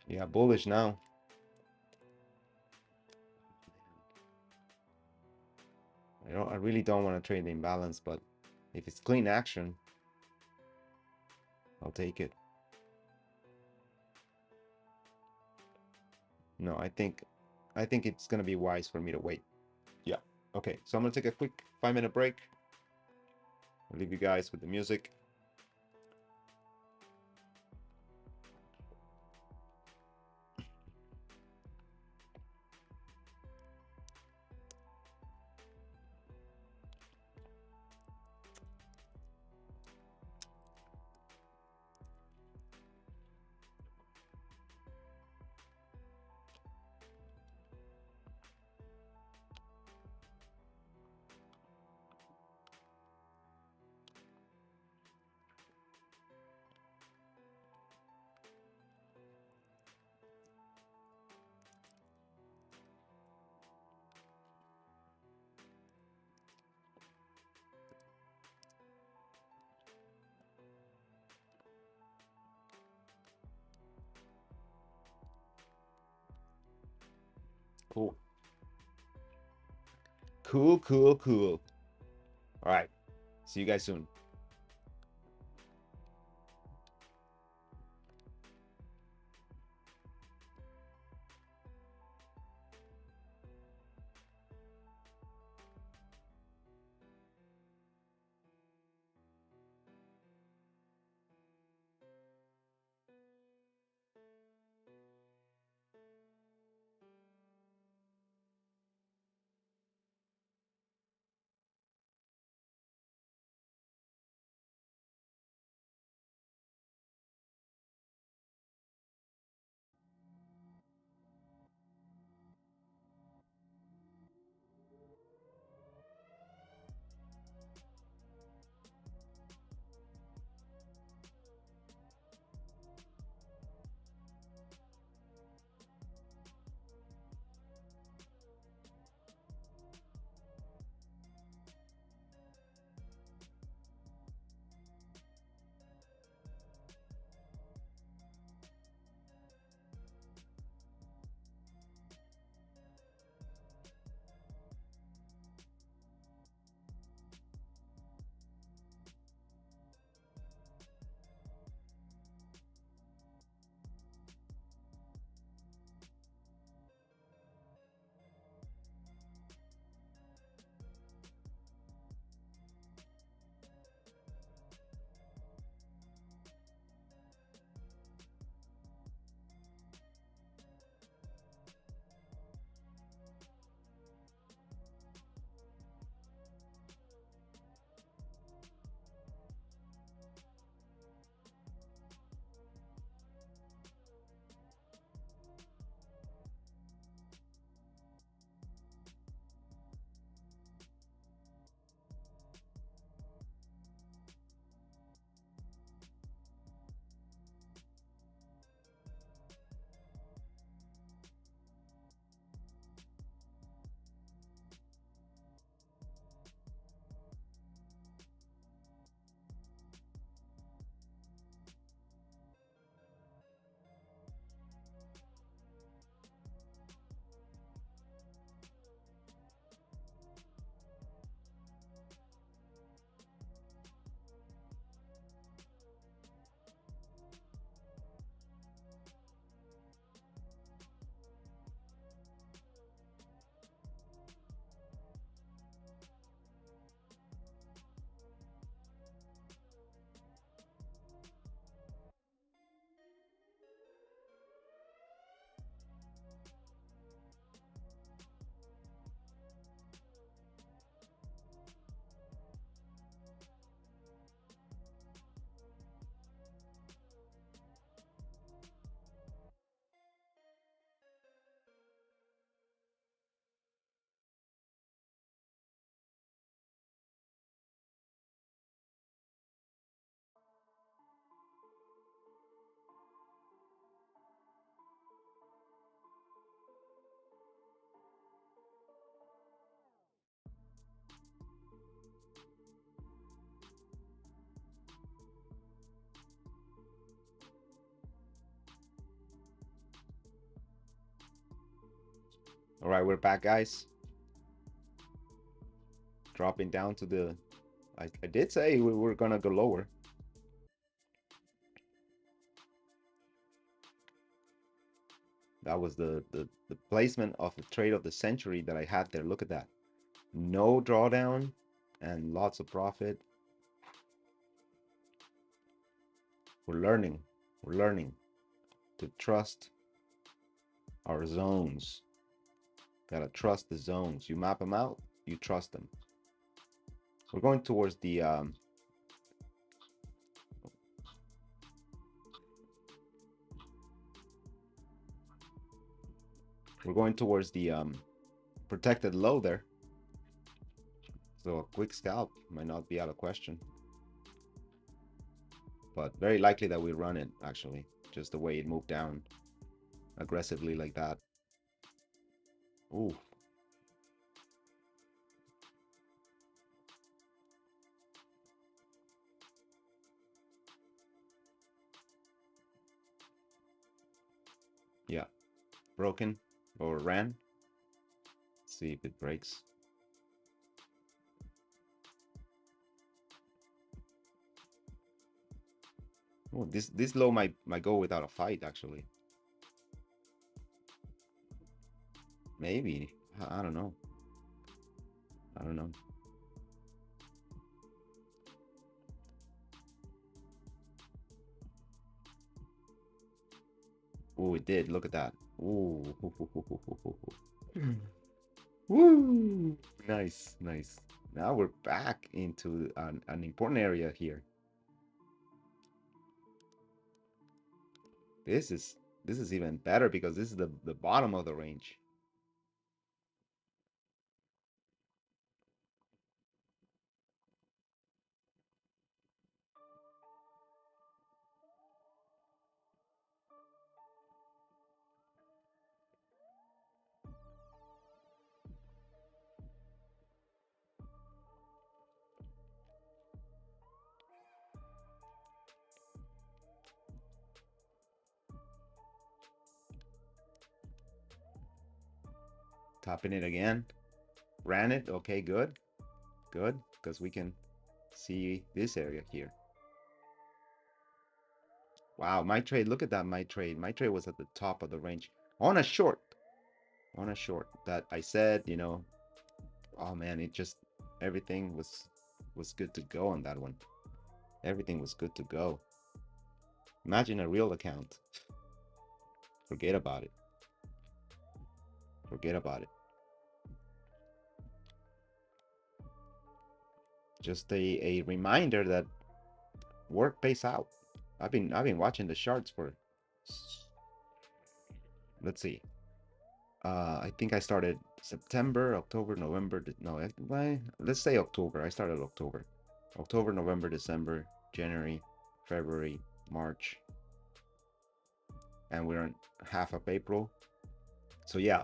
Yeah, bullish now. I really don't want to trade the imbalance, but if it's clean action, I'll take it. No, I think it's gonna be wise for me to wait. Yeah. Okay, so I'm gonna take a quick 5-minute break. I'll leave you guys with the music. Cool. Cool, cool, cool. All right. See you guys soon. All right, we're back, guys. Dropping down to the. I did say we were gonna go lower. That was the placement of the trade of the century that I had there. Look at that. No drawdown and lots of profit. We're learning. We're learning to trust our zones. Gotta trust the zones. You map them out, you trust them. We're going towards the protected low there. So a quick scalp might not be out of question. But very likely that we run it, actually. Just the way it moved down aggressively like that. Ooh. Yeah. Broken or ran. Let's see if it breaks. Oh, this low might go without a fight, actually. Maybe. I don't know. I don't know. Oh, it did. Look at that. Ooh. Woo! Nice, nice. Now we're back into an important area here. This is even better because this is the bottom of the range. Topping it again. Ran it. Okay, good. Good. Because we can see this area here. Wow, my trade. Look at that, my trade. My trade was at the top of the range. On a short. On a short. That I said, you know, oh man, it just everything was good to go on that one. Everything was good to go. Imagine a real account. Forget about it. Forget about it. Just a reminder that work pays out. I've been watching the charts for, let's see. I think I started September, October, November. No, let's say October. I started October. October, November, December, January, February, March, and we're on half of April. So yeah,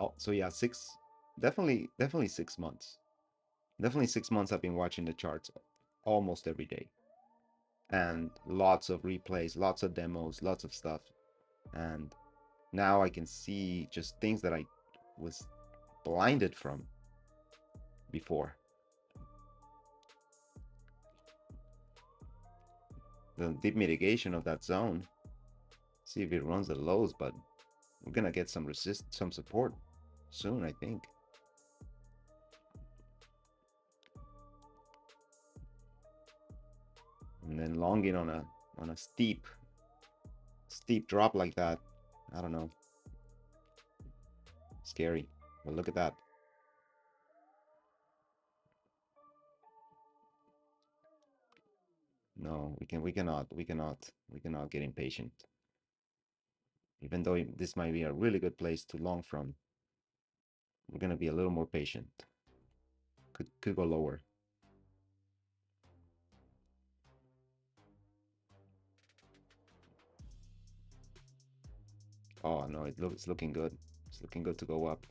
definitely 6 months. Definitely 6 months I've been watching the charts almost every day. And lots of replays, lots of demos, lots of stuff. And now I can see just things that I was blinded from before. The deep mitigation of that zone. See if it runs the lows, but we're gonna get some support soon, I think. And then longing on a steep drop like that. I don't know. Scary. But look at that. No, we cannot get impatient. Even though this might be a really good place to long from, we're gonna be a little more patient. Could go lower. Oh no, it's looking good. It's looking good to go up.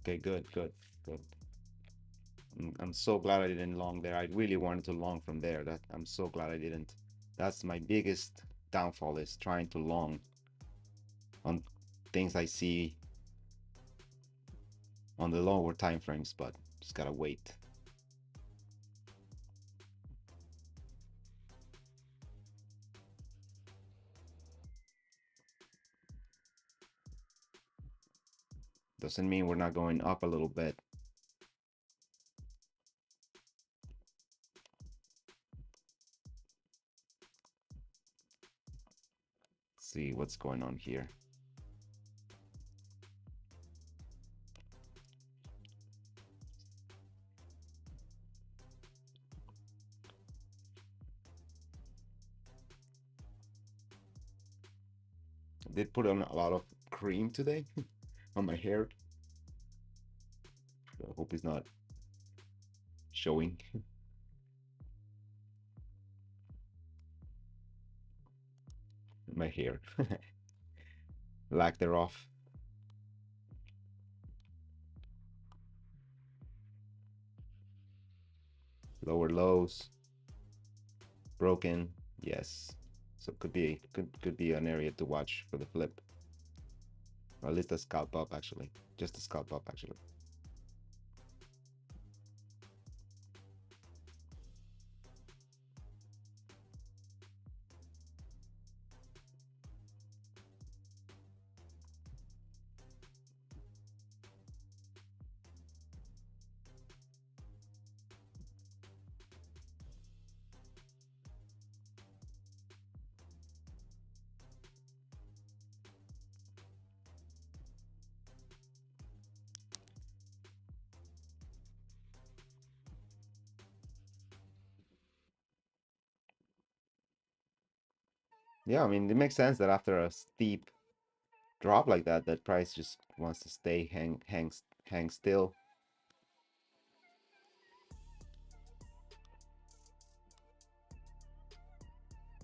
Okay, good, good, good. I'm so glad I didn't long there. I really wanted to long from there. That I'm so glad I didn't. That's my biggest downfall is trying to long on things I see on the lower time frames, but just gotta wait. Doesn't mean we're not going up a little bit. Let's see what's going on here. I did put on a lot of cream today on my hair. I hope it's not showing my hair. Lack thereof. Lower lows. Broken. Yes. So could be an area to watch for the flip. Or at least a scalp up actually. Just a scalp up actually. Yeah, I mean it makes sense that after a steep drop like that, that price just wants to stay hang still.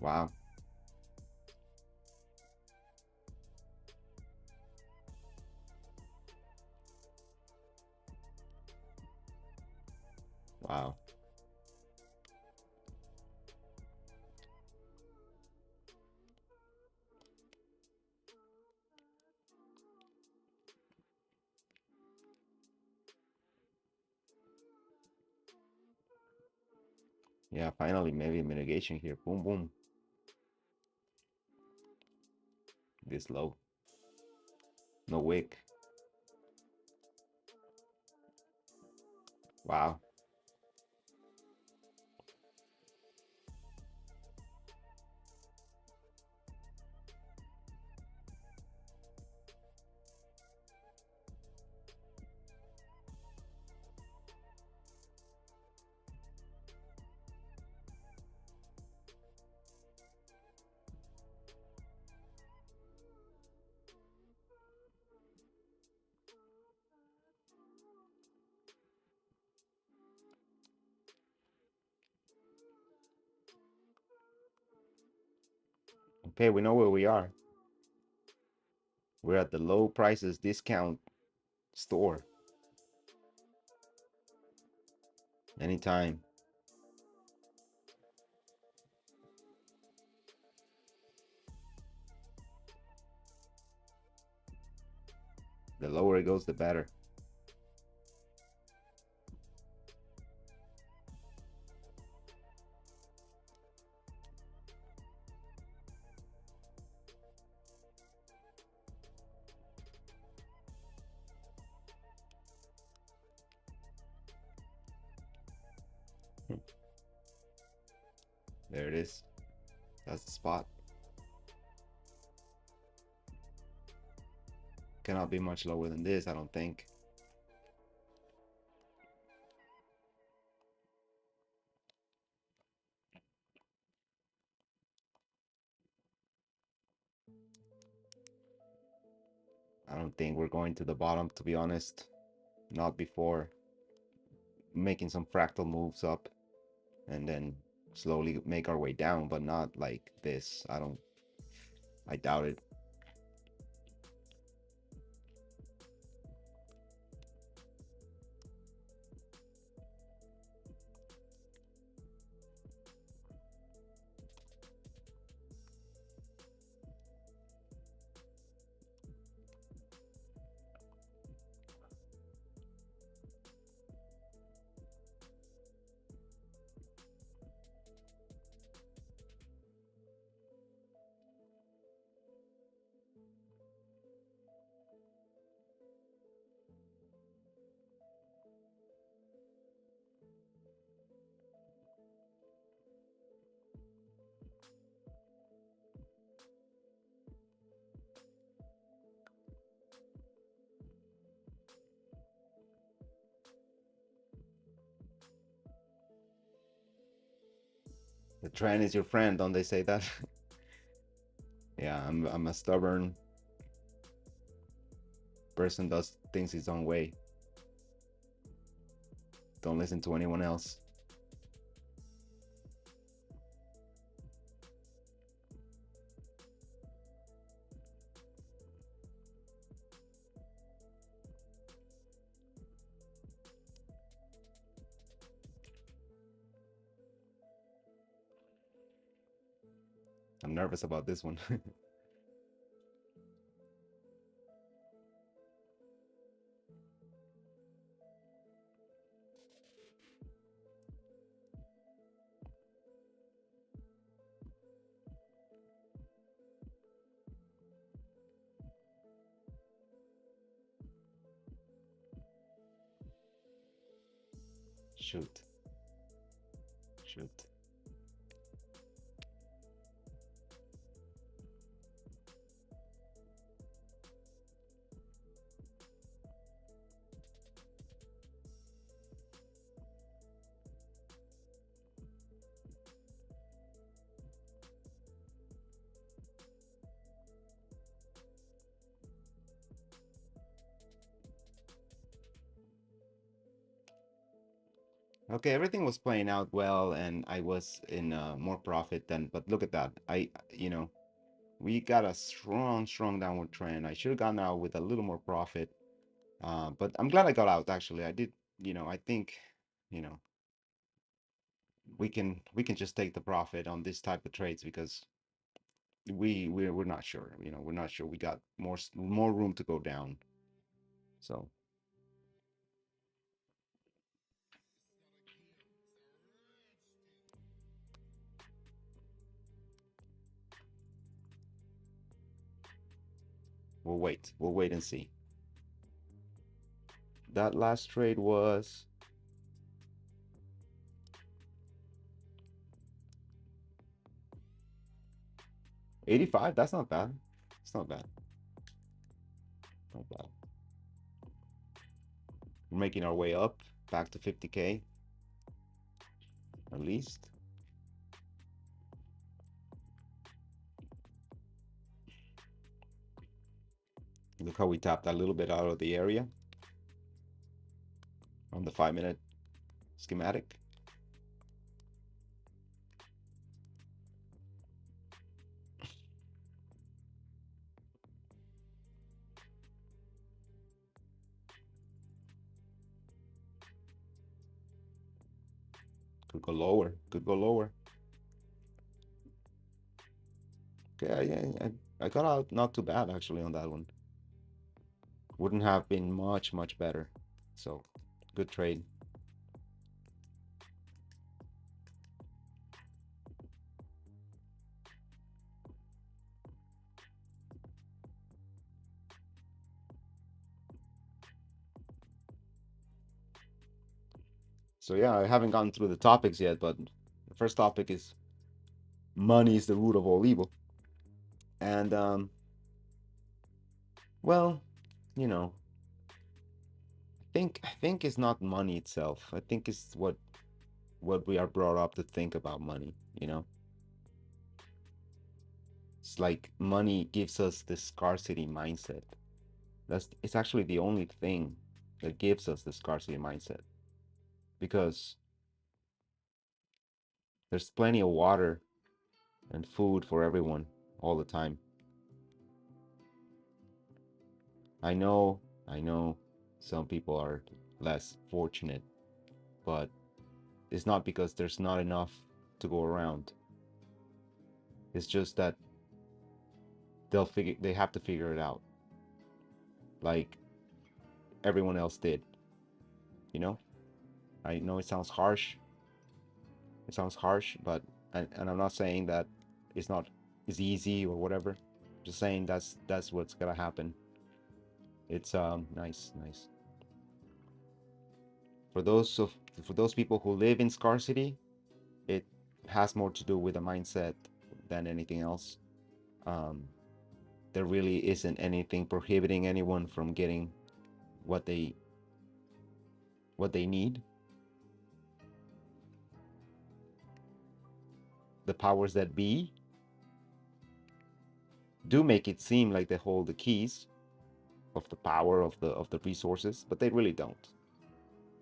Wow. Wow. Yeah, finally maybe mitigation here. Boom boom. This low. No wick. Wow. Okay, we know where we are. We're at the low prices discount store. Anytime. The lower it goes, the better. There it is. That's the spot. Cannot be much lower than this, I don't think. I don't think we're going to the bottom, to be honest. Not before making some fractal moves up and then slowly make our way down, but not like this. I doubt it. The trend is your friend, don't they say that? Yeah, I'm a stubborn person, does things his own way. Don't listen to anyone else. I'm nervous about this one. Shoot. Shoot. Okay, everything was playing out well, and I was in more profit than. But look at that. We got a strong downward trend. I should have gotten out with a little more profit. But I'm glad I got out. Actually, I did. I think, you know, we can just take the profit on this type of trades because we're not sure. We're not sure. We got more room to go down. So we'll wait. We'll wait and see. That last trade was 85. That's not bad. It's not bad. Not bad. We're making our way up back to 50K at least. Look how we tapped a little bit out of the area on the 5-minute schematic. Could go lower. Could go lower. Okay, I got out not too bad actually on that one. Wouldn't have been much better. So good trade. So yeah, I haven't gone through the topics yet, but the first topic is money is the root of all evil. And well, you know, I think it's not money itself. I think it's what we are brought up to think about money. It's like money gives us this scarcity mindset. It's actually the only thing that gives us the scarcity mindset because there's plenty of water and food for everyone all the time. I know some people are less fortunate, but it's not because there's not enough to go around. It's just that they have to figure it out like everyone else did, you know? I know it sounds harsh. It sounds harsh, but and I'm not saying that it's not it's easy or whatever. Just saying that's what's gonna happen. It's nice. For those people who live in scarcity, it has more to do with a mindset than anything else. Um, there really isn't anything prohibiting anyone from getting what they need. the powers that be do make it seem like they hold the keys of the power of the resources, but they really don't.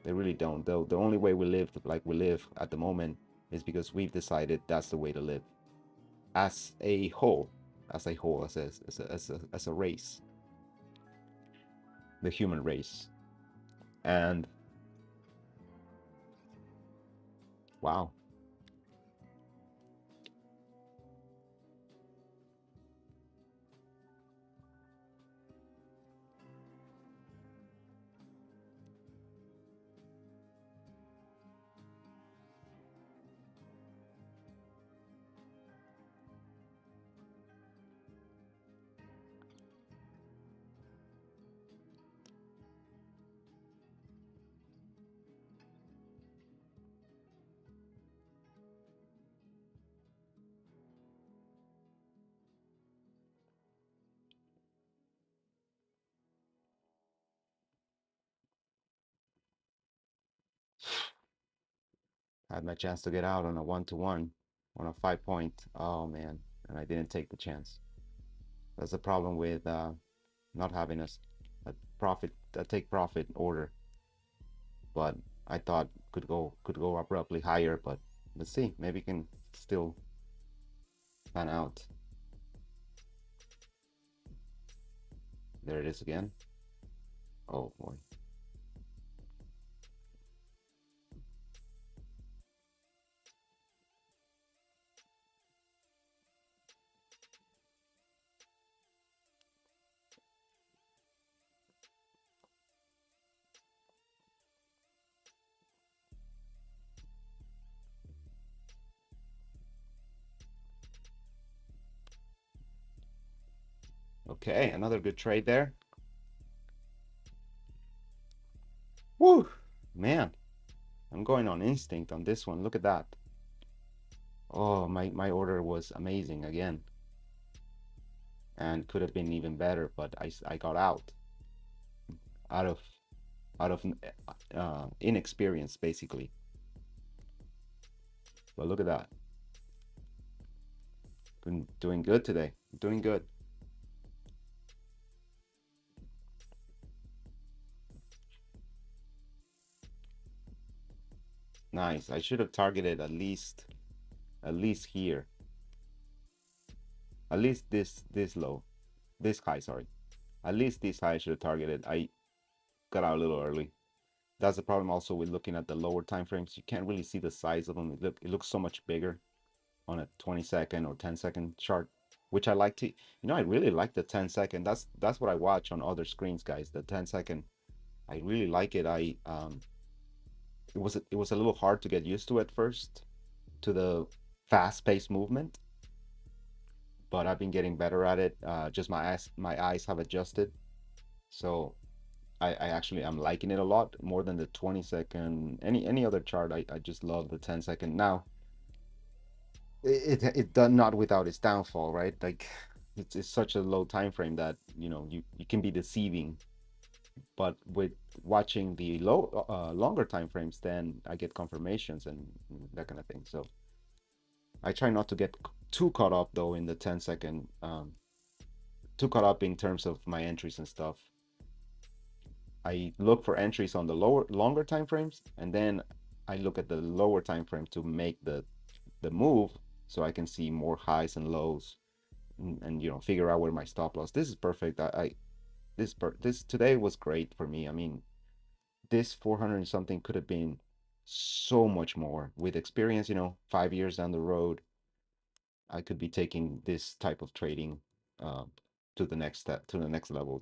They really don't. The only way we live like we live at the moment is because we've decided that's the way to live as a whole, as a whole, as a race, the human race. And wow, I had my chance to get out on a 1-to-1 on a 5 point. Oh man, and I didn't take the chance. That's the problem with not having a profit, a take profit order. But I thought could go abruptly higher, but let's see, maybe can still pan out. There it is again. Oh boy. Okay, another good trade there. Woo, man, I'm going on instinct on this one. Look at that. Oh, my order was amazing again, and could have been even better, but I got out of out of inexperience basically. But look at that. Been doing good today. Doing good. Nice. I should have targeted at least here. At least this low. This high, sorry. At least this high I should have targeted. I got out a little early. That's the problem also with looking at the lower time frames. You can't really see the size of them. It looks so much bigger on a 20-second or 10-second chart, which I like to, I really like the 10-second. That's what I watch on other screens, guys. The 10-second. I really like it. It was a little hard to get used to at first, to the fast-paced movement, but I've been getting better at it. Just my eyes have adjusted. So I actually am liking it a lot more than the 20-second. Any other chart, I just love the 10-second. Now it done not without its downfall, right? Like it's such a low time frame that you can be deceiving. But with watching the longer time frames, then I get confirmations and that kind of thing. So I try not to get too caught up though in the 10-second, too caught up in terms of my entries and stuff. I look for entries on the longer time frames, and then I look at the lower time frame to make the move, so I can see more highs and lows, and figure out where my stop loss. This is perfect. This today was great for me. I mean, this 400 and something could have been so much more. With experience, 5 years down the road, I could be taking this type of trading uh, to the next step, to the next level.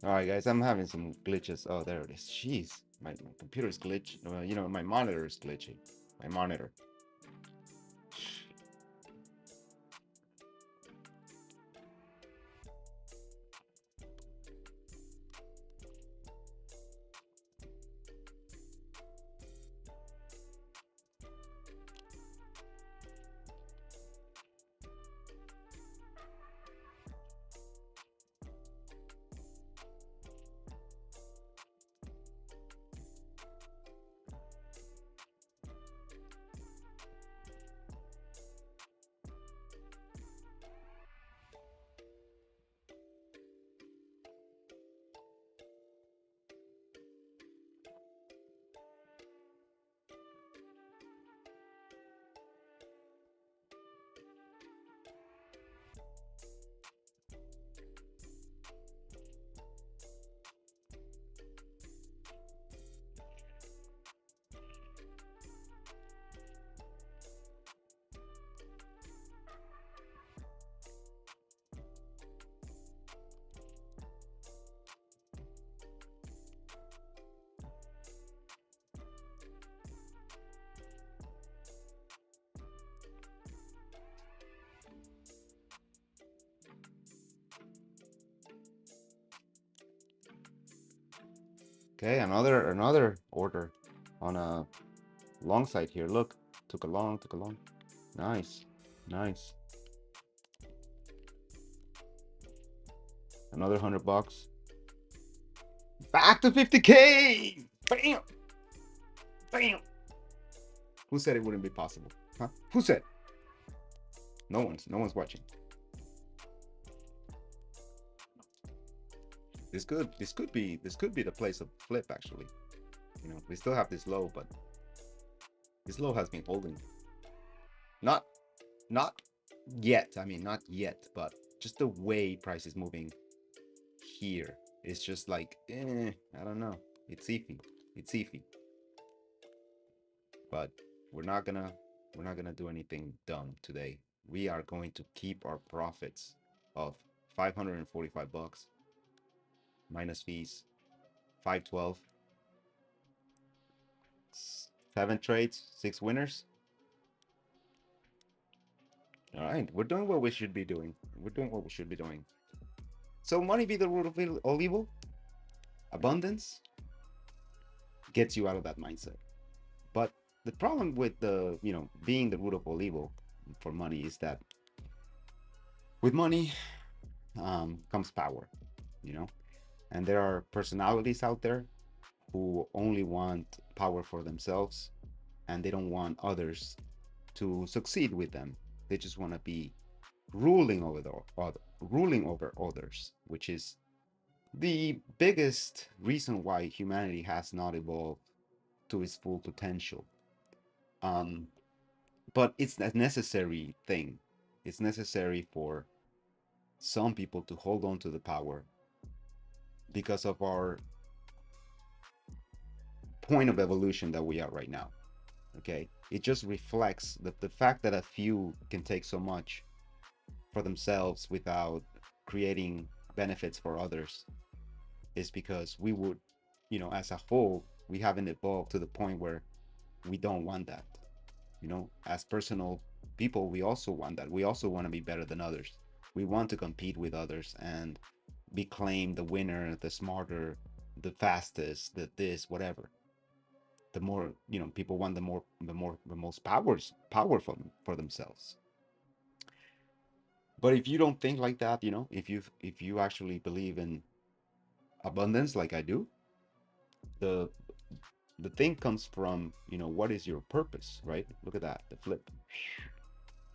All right, guys, I'm having some glitches. Oh, there it is. Jeez, my computer's glitch. My monitor is glitching. My monitor. Okay, another order on a long side here. Look, took a long. Nice, nice. Another $100. Back to 50K. Bam, bam. Who said it wouldn't be possible? Huh? Who said? No one's watching. This could be the place of flip actually. We still have this low, but this low has been holding. Not not yet. I mean, not yet, but just the way price is moving here is just like, I don't know. It's iffy. It's iffy. But we're not gonna we're not gonna do anything dumb today. We are going to keep our profits of $545 minus fees, 512, 7 trades, 6 winners. All right, we're doing what we should be doing. We're doing what we should be doing. So money be the root of all evil. Abundance gets you out of that mindset. But the problem with being the root of all evil for money is that with money comes power, you know, and there are personalities out there who only want power for themselves and they don't want others to succeed with them. They just want to be ruling over ruling over others, which is the biggest reason why humanity has not evolved to its full potential. Um, but it's a necessary thing. It's necessary for some people to hold on to the power because of our point of evolution that we are right now. Okay, it just reflects the fact that a few can take so much for themselves without creating benefits for others is because we would, as a whole, we haven't evolved to the point where we don't want that. As personal people, we also want that. We also want to be better than others. We want to compete with others and be claimed the winner, the smarter, the fastest, the this, whatever. The more, people want the most powerful for themselves. But if you don't think like that, if you actually believe in abundance like I do, the the thing comes from, what is your purpose, right? Look at that, the flip.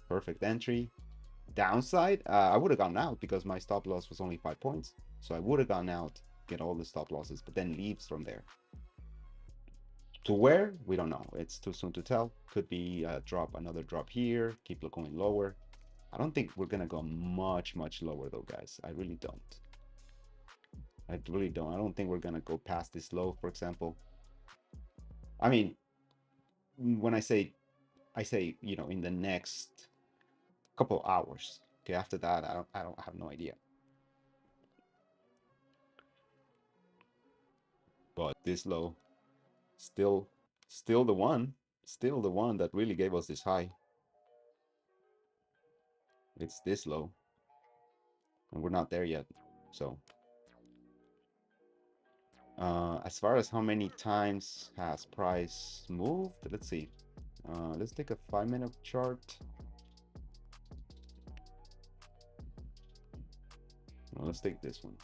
Perfect entry. Downside, I would have gone out because my stop loss was only 5 points. So I would have gone out, get all the stop losses, but then leaves from there. To where? We don't know. It's too soon to tell. Could be another drop here, keep going lower. I don't think we're gonna go much, much lower though, guys. I really don't. I really don't. I don't think we're gonna go past this low, for example. I mean, when I say, in the next couple hours. Okay, after that, I don't have no idea. but this low, still, still the one, still the one that really gave us this high. It's this low, and we're not there yet. So, as far as how many times has price moved, let's see. Let's take a 5-minute chart. Well, let's take this one.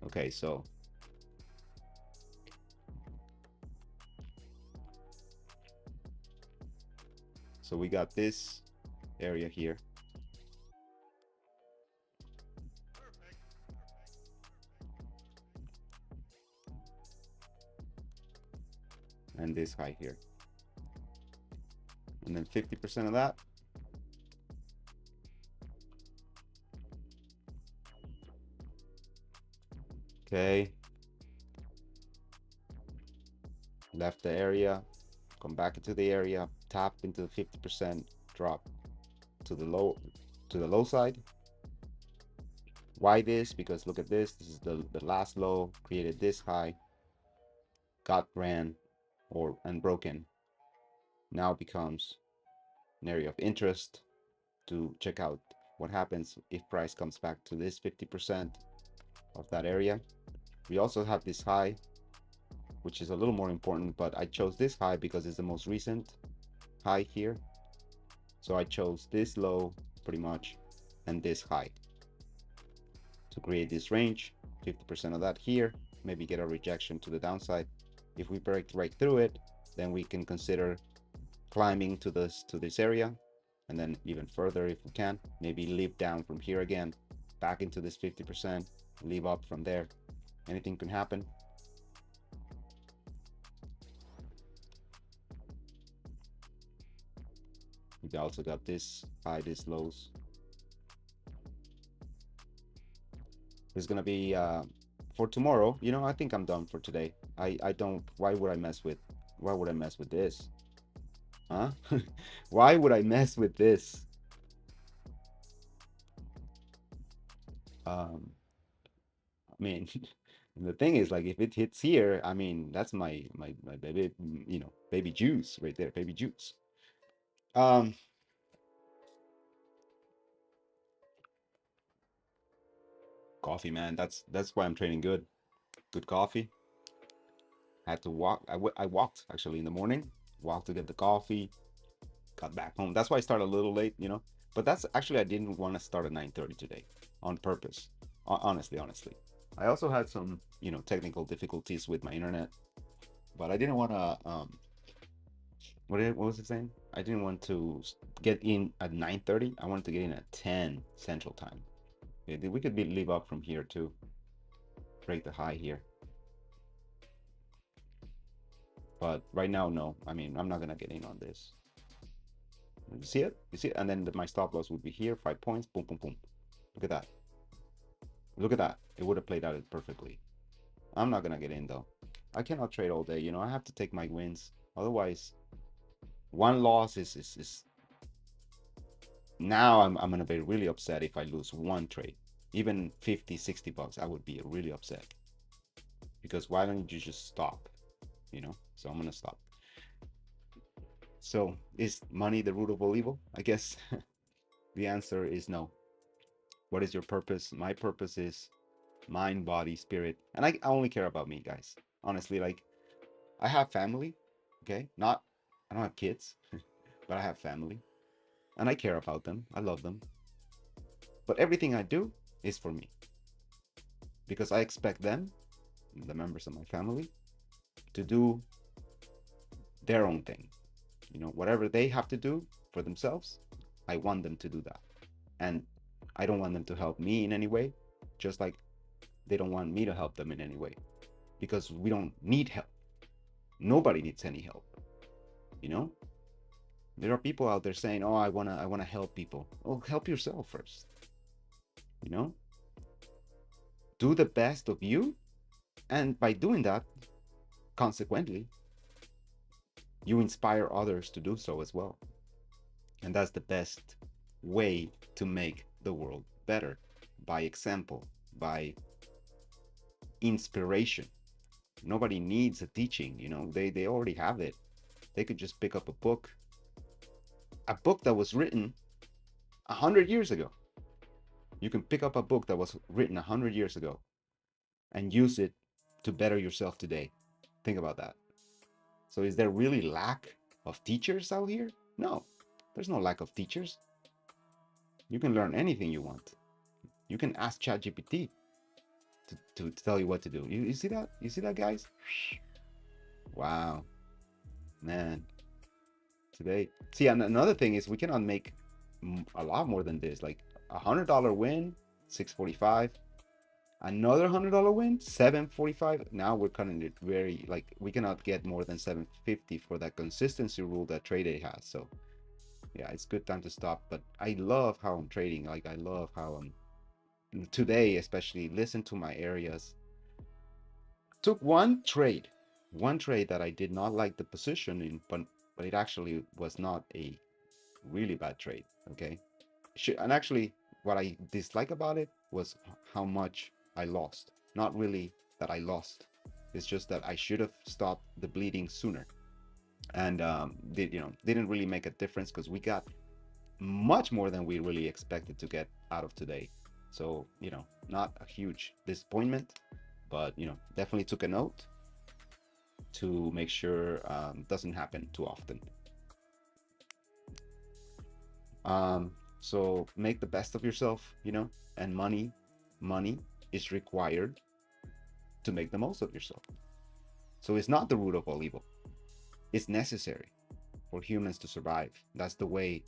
Okay, so we got this area here. And this high here. And then 50% of that. Okay. Left the area, come back into the area, tap into the 50%, drop to the low side. Why this? Because look at this. This is the last low, created this high, got ran and broken. Now becomes an area of interest to check out what happens if price comes back to this 50% of that area. We also have this high, which is a little more important, but I chose this high because it's the most recent high here. So I chose this low pretty much and this high to create this range, 50% of that here, maybe get a rejection to the downside. If we break right through it, then we can consider climbing to this area, and then even further if we can, maybe leap down from here again, back into this 50%, leave up from there. Anything can happen. We also got this high, this lows. There's gonna be for tomorrow, you know, I think I'm done for today. I don't, why would I mess with this? Huh? Why would I mess with this? I mean, the thing is, like, if it hits here, I mean, that's my baby, you know, baby juice right there, baby juice. Coffee, man, that's why I'm trading good coffee. I had to walk. I walked actually in the morning, walked to get the coffee, got back home. That's why I started a little late, you know. But that's actually, I didn't want to start at 9:30 today on purpose. Honestly. I also had some, you know, technical difficulties with my internet, but I didn't want to what was it saying? I didn't want to get in at 9:30. I wanted to get in at 10 Central Time. We could leave up from here too. Break the high here. But right now, no. I mean, I'm not gonna get in on this. You see it? You see it? And then my stop loss would be here, 5 points. Boom, boom, boom. Look at that. Look at that. It would have played out perfectly. I'm not gonna get in though. I cannot trade all day. You know, I have to take my wins. Otherwise, one loss is now I'm gonna be really upset if I lose one trade. Even 50, 60 bucks, I would be really upset. Because why don't you just stop? You know? So I'm gonna stop. So is money the root of all evil? I guess the answer is no. What is your purpose? My purpose is mind, body, spirit. And I only care about me, guys. Honestly, like, I have family, okay? I don't have kids, but I have family. And I care about them. I love them. But everything I do is for me. Because I expect them, the members of my family, to do their own thing. You know, whatever they have to do for themselves, I want them to do that. And I don't want them to help me in any way, just like they don't want me to help them in any way. Because we don't need help. Nobody needs any help. You know? There are people out there saying, "Oh, I wanna help people." Oh, help yourself first. You know? Do the best of you, and by doing that, consequently, you inspire others to do so as well. And that's the best way to make the world better, by example, by inspiration. Nobody needs a teaching, they already have it. They could just pick up a book that was written 100 years ago. You can pick up a book that was written 100 years ago and use it to better yourself today. Think about that. So is there really lack of teachers out here? No, there's no lack of teachers. You can learn anything you want. You can ask ChatGPT to tell you what to do. You see that? You see that, guys? Wow, man. Today, see, and another thing is we cannot make a lot more than this. Like $100 win, 645. Another $100 win, 745. Now we're cutting it very, like, we cannot get more than 750 for that consistency rule that TradeA has. So yeah, it's good time to stop. But I love how I'm trading. Like, I love how I'm today, especially listen to my areas. Took one trade that I did not like the position in, but it actually was not a really bad trade. Okay, and actually, what I dislike about it was how much I lost. Not really that I lost. It's just that I should have stopped the bleeding sooner, and didn't really make a difference because we got much more than we really expected to get out of today. So not a huge disappointment, but definitely took a note to make sure doesn't happen too often. So make the best of yourself, and money is required to make the most of yourself. So it's not the root of all evil. It's necessary for humans to survive. That's the way,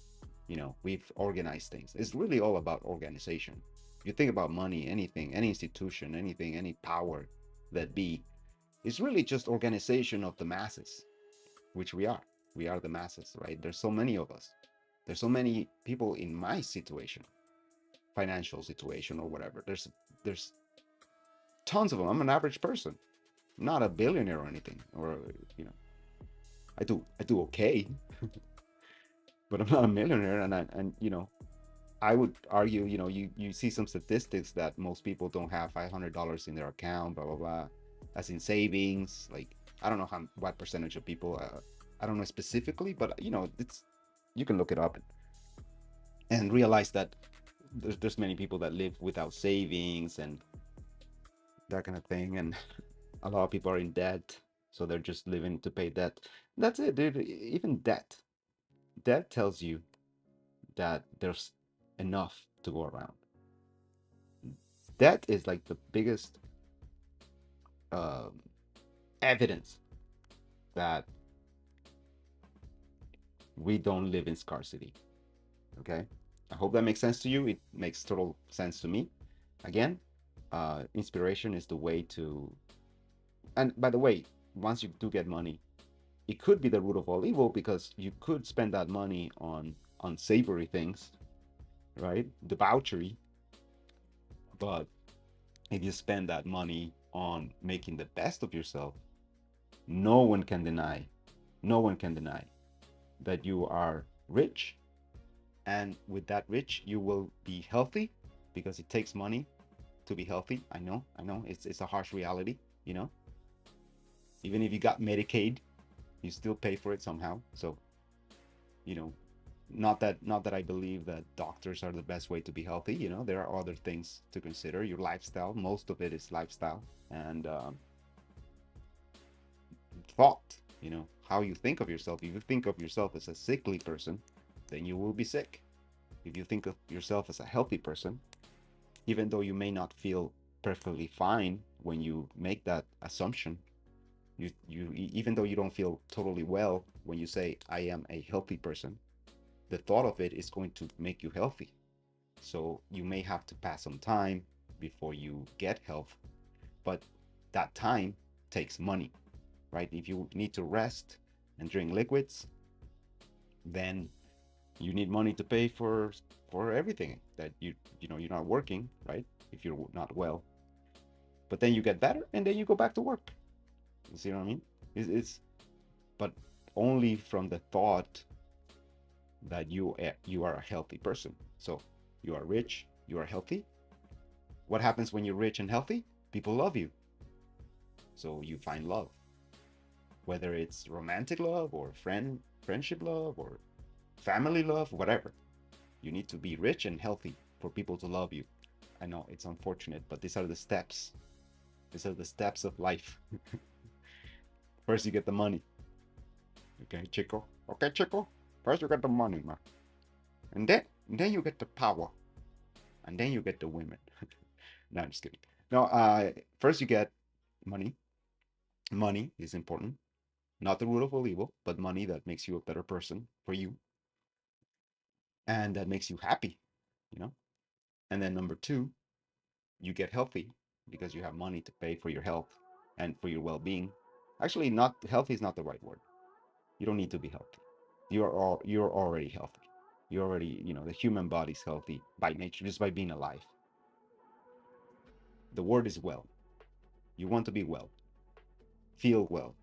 we've organized things. It's really all about organization. You think about money, anything, any institution, anything, any power that be, it's really just organization of the masses, which we are. We are the masses, right? There's so many of us. There's so many people in my situation, financial situation or whatever. There's tons of them. I'm an average person. I'm not a billionaire or anything. Or I do okay, but I'm not a millionaire. I would argue, you see some statistics that most people don't have $500 in their account, blah blah blah, as in savings. Like, I don't know what percentage of people. I don't know specifically, but it's, you can look it up and realize that there's many people that live without savings and that kind of thing, and a lot of people are in debt, so they're just living to pay debt. That's it, dude. Even debt tells you that there's enough to go around. Debt is like the biggest um, evidence that we don't live in scarcity. Okay, I hope that makes sense to you. It makes total sense to me. Again, inspiration is the way to. And by the way, once you do get money, it could be the root of all evil, because you could spend that money on unsavory things, right? Debauchery. But if you spend that money on making the best of yourself, no one can deny, no one can deny that you are rich. And with that rich, you will be healthy, because it takes money to be healthy. I know, it's a harsh reality, even if you got Medicaid, you still pay for it somehow. So, you know, not that I believe that doctors are the best way to be healthy. There are other things to consider. Your lifestyle, most of it is lifestyle, and thought. How you think of yourself. If you think of yourself as a sickly person, then you will be sick. If you think of yourself as a healthy person, even though you may not feel perfectly fine when you make that assumption, you even though you don't feel totally well when you say I am a healthy person, the thought of it is going to make you healthy. So you may have to pass some time before you get health, but that time takes money, right? If you need to rest and drink liquids, then you need money to pay for everything that you're not working, right? If you're not well, but then you get better and then you go back to work. You see what I mean? It's but only from the thought that you are a healthy person. So you are rich, you are healthy. What happens when you're rich and healthy? People love you. So you find love, whether it's romantic love or friendship love or family love, whatever. You need to be rich and healthy for people to love you. I know it's unfortunate, but these are the steps. These are the steps of life. First, you get the money. Okay, Chico. Okay, Chico. First, you get the money, man. And then you get the power. And then you get the women. No, I'm just kidding. No, first you get money. Money is important. Not the root of all evil, but money that makes you a better person for you and that makes you happy, you know? And then number two, you get healthy because you have money to pay for your health and for your well-being. Actually, not healthy is not the right word. You don't need to be healthy. You're already healthy. You're already, the human body's healthy by nature, just by being alive. The word is well. You want to be well, feel well,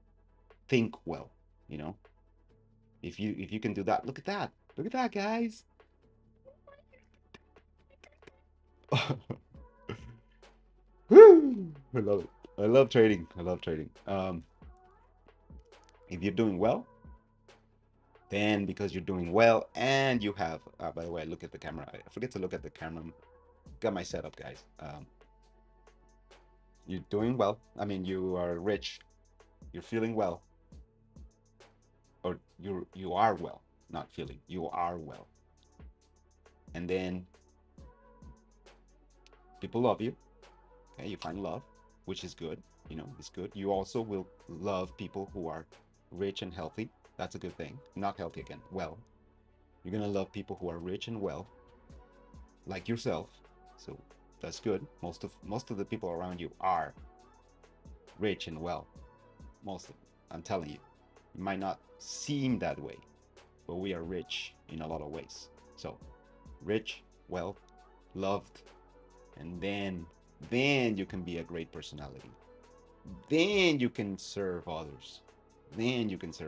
think well, you know? If you can do that, look at that. Look at that, guys. Woo! I love it. I love trading. I love trading. If you're doing well, then because you're doing well and you have, by the way, I look at the camera. I forget to look at the camera. Got my setup, guys. You're doing well. I mean, you are rich. You're feeling well, or you are well, not feeling. You are well, and then people love you. Okay, you find love, which is good. It's good. You also will love people who are rich and healthy. That's a good thing. Not healthy again. Well, you're gonna love people who are rich and well, like yourself. So that's good. Most of the people around you are rich and well. Most of them. I'm telling you. It might not seem that way, but we are rich in a lot of ways. So rich, well, loved, and then you can be a great personality. Then you can serve others. Then you can say,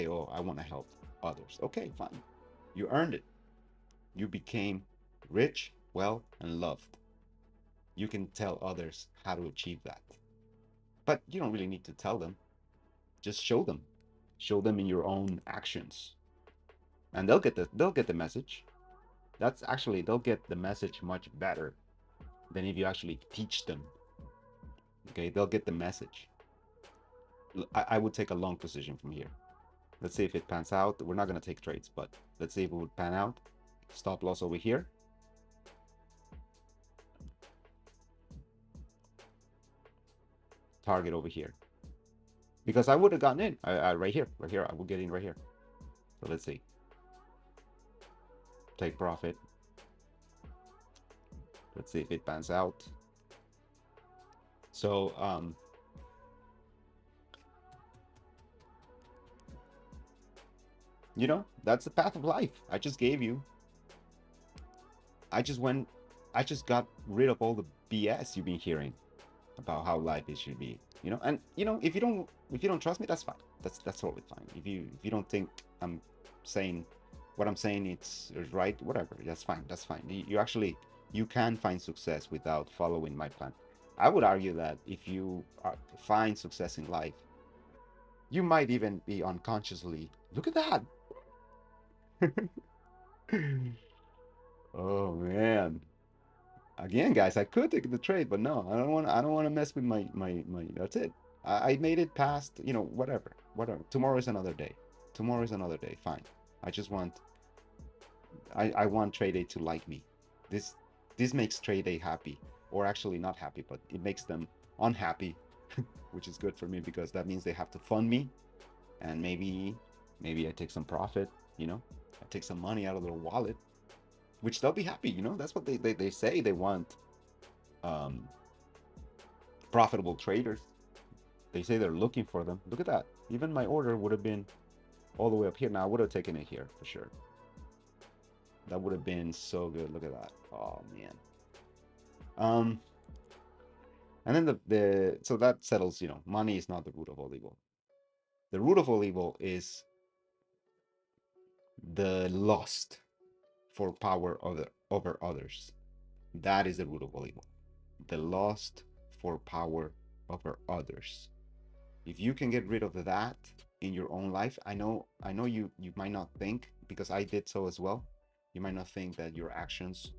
oh, I want to help others. Okay, fine. You earned it. You became rich, well, and loved. You can tell others how to achieve that. But you don't really need to tell them. Just show them. Show them in your own actions. And they'll get the message. That's actually they'll get the message much better than if you actually teach them. Okay, they'll get the message. I would take a long position from here. Let's see if it pans out. We're not going to take trades, but let's see if it would pan out. Stop loss over here. Target over here. Because I would have gotten in right here. I would get in right here. So let's see. Take profit. Let's see if it pans out. So, that's the path of life. I just gave you. I just went, I just got rid of all the BS you've been hearing about how life it should be. And if you don't trust me, that's fine. That's totally fine. If you don't think I'm saying what I'm saying it's right, whatever, that's fine. That's fine. You actually you can find success without following my plan. I would argue that if you find success in life, you might even be unconsciously. Look at that. Oh man. Again, guys, I could take the trade, but no, I don't want to mess with my that's it. I made it past, whatever. Tomorrow is another day. Tomorrow is another day. Fine. I just want I want trade day to like me. This this makes trade day happy, or actually not happy, but it makes them unhappy, which is good for me because that means they have to fund me, and maybe I take some profit, I take some money out of their wallet, which they'll be happy. That's what they say they want. um, Profitable traders. They say they're looking for them. Look at that. Even my order would have been all the way up here. Now I would have taken it here for sure. That would have been so good. Look at that. Oh man. Um, and then the so that settles. Money is not the root of all evil. The root of all evil is the lust for power over others. That is the root of all evil. The lust for power over others. If you can get rid of that in your own life, I know you might not think, because I did so as well. You might not think that your actions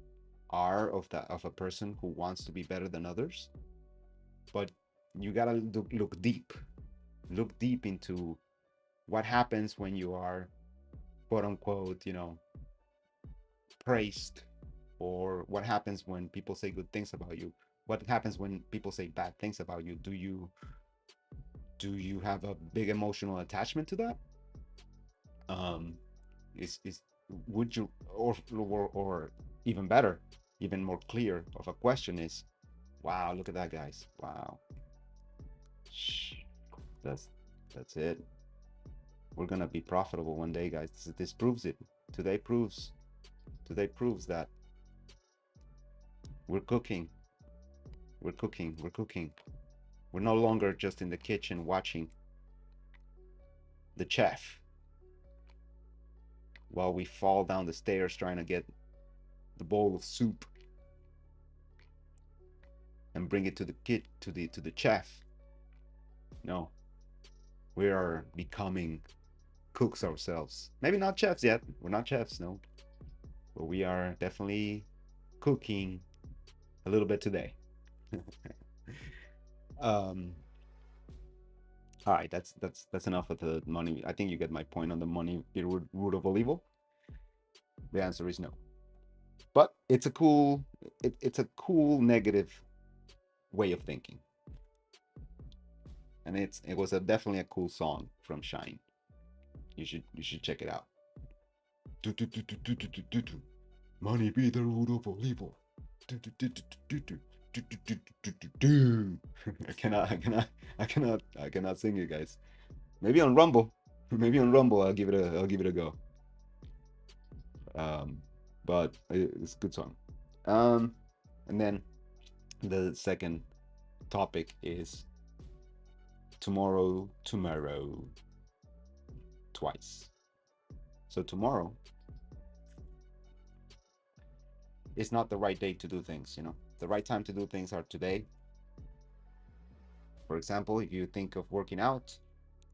are of a person who wants to be better than others, but you gotta look deep. Look deep into what happens when you are, quote unquote, praised, or what happens when people say good things about you. What happens when people say bad things about you? Do you have a big emotional attachment to that? Um, is would you, or even better, even more clear of a question is, wow, look at that, guys. Wow, shh, that's that's it. We're gonna be profitable one day, guys. This proves it. Today proves today proves that we're cooking, we're cooking, we're cooking. We're no longer just in the kitchen watching the chef while we fall down the stairs trying to get the bowl of soup and bring it to the kid to the chef. No, we are becoming cooks ourselves. Maybe not chefs yet. We're not chefs, no, but we are definitely cooking a little bit today. um, all right, that's enough of the money. I think you get my point on the money, the root of all evil. The answer is no, but it's a cool negative way of thinking, and it was definitely a cool song from Shine. You should check it out. Money be the root of all evil. I cannot sing it, guys. Maybe on Rumble. Maybe on Rumble I'll give it a go. Um, but it's a good song. Um, and then the second topic is tomorrow, twice. So tomorrow is not the right day to do things. The right time to do things are today. For example, if you think of working out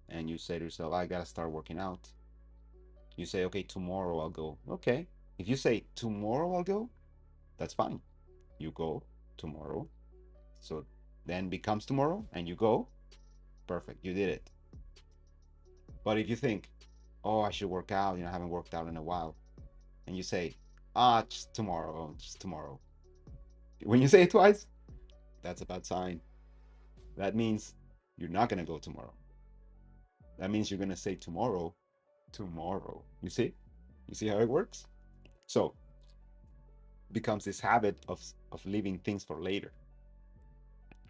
and you say to yourself, I gotta start working out, you say, okay, tomorrow I'll go. Okay. If you say tomorrow I'll go, that's fine. You go tomorrow. So then becomes tomorrow and you go. Perfect. You did it. But if you think, oh, I should work out, I haven't worked out in a while, and you say, just tomorrow, just tomorrow. When you say it twice, that's a bad sign. That means you're not gonna go tomorrow. That means you're gonna say tomorrow, tomorrow. You see? You see how it works? So becomes this habit of leaving things for later.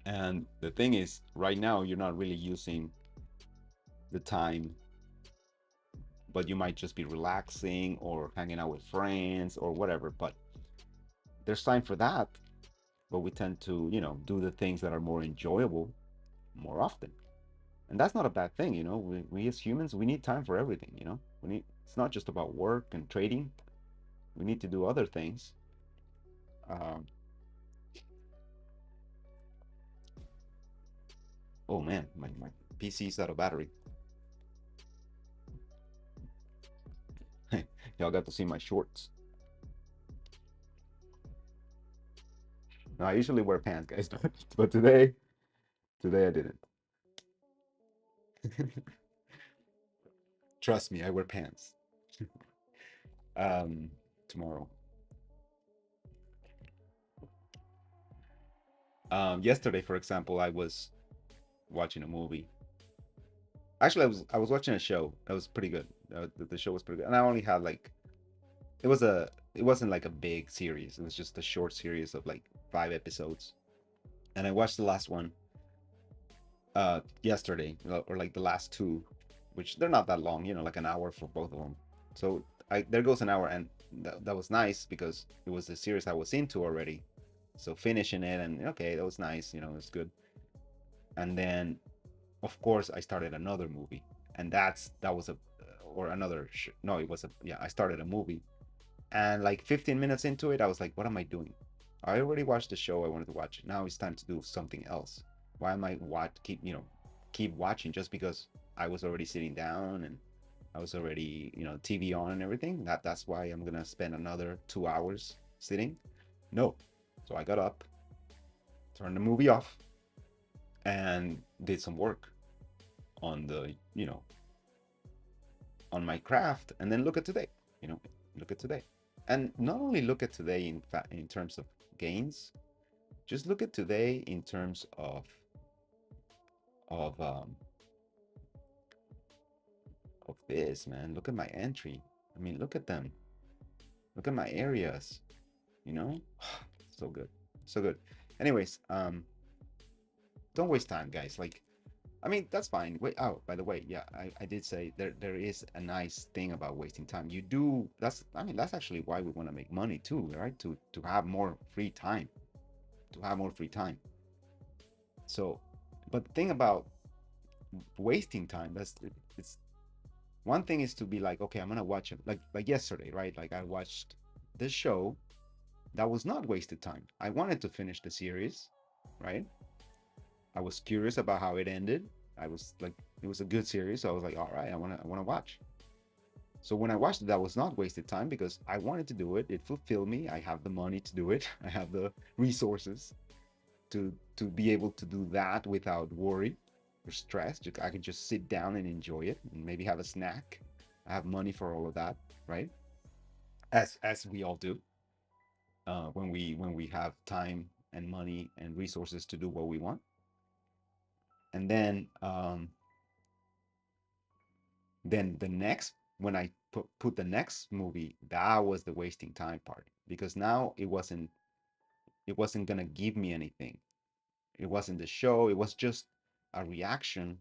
And the thing is, right now you're not really using the time, but you might just be relaxing or hanging out with friends or whatever. But there's time for that. But we tend to, do the things that are more enjoyable more often. And that's not a bad thing. We as humans, we need time for everything. It's not just about work and trading. We need to do other things. Um, oh man, my PC's out of battery. Y'all got to see my shorts. No, I usually wear pants, guys, but today I didn't. Trust me, I wear pants. Um, Tomorrow. Yesterday, for example, I was watching a movie. Actually, I was watching a show that was pretty good. The show was pretty good, and I only had like it wasn't like a big series. It was just a short series of like 5 episodes, and I watched the last one yesterday, or like the last two, which they're not that long, like an hour for both of them. So there goes an hour, and that was nice because it was a series I was into already. So finishing it, and okay, that was nice, it was good. And then, of course, I started another movie, and that was or another no, it was a yeah, I started a movie, and like 15 minutes into it, I was like, what am I doing? I already watched the show I wanted to watch. Now it's time to do something else. Why am I keep keep watching just because I was already sitting down and I was already, TV on and everything. That's why I'm gonna spend another 2 hours sitting. No. So I got up, turned the movie off, and did some work on on my craft, and then look at today. You know, look at today, and not only look at today in fact in terms of gains, just look at today in terms of um of this, man. Look at my entry. I mean, look at them. Look at my areas. You know, so good, so good. Anyways, don't waste time, guys. Like, I mean, that's fine. Wait, oh, by the way, yeah, I did say there is a nice thing about wasting time. You do, I mean, that's actually why we want to make money too, right? To have more free time, to have more free time. So, but the thing about wasting time, it's one thing is to be like, okay, I'm gonna watch it like yesterday, right? Like I watched this show that was not wasted time. I wanted to finish the series, right? I was curious about how it ended. I was like, it was a good series, so I was like, all right, I wanna watch. So when I watched it, that was not wasted time because I wanted to do it. It fulfilled me. I have the money to do it. I have the resources to be able to do that without worry or stress. I can just sit down and enjoy it and maybe have a snack. I have money for all of that, right? As we all do when we have time and money and resources to do what we want. And then the next when I put the next movie, that was the wasting time part because now it wasn't gonna give me anything. It wasn't the show. It was just a reaction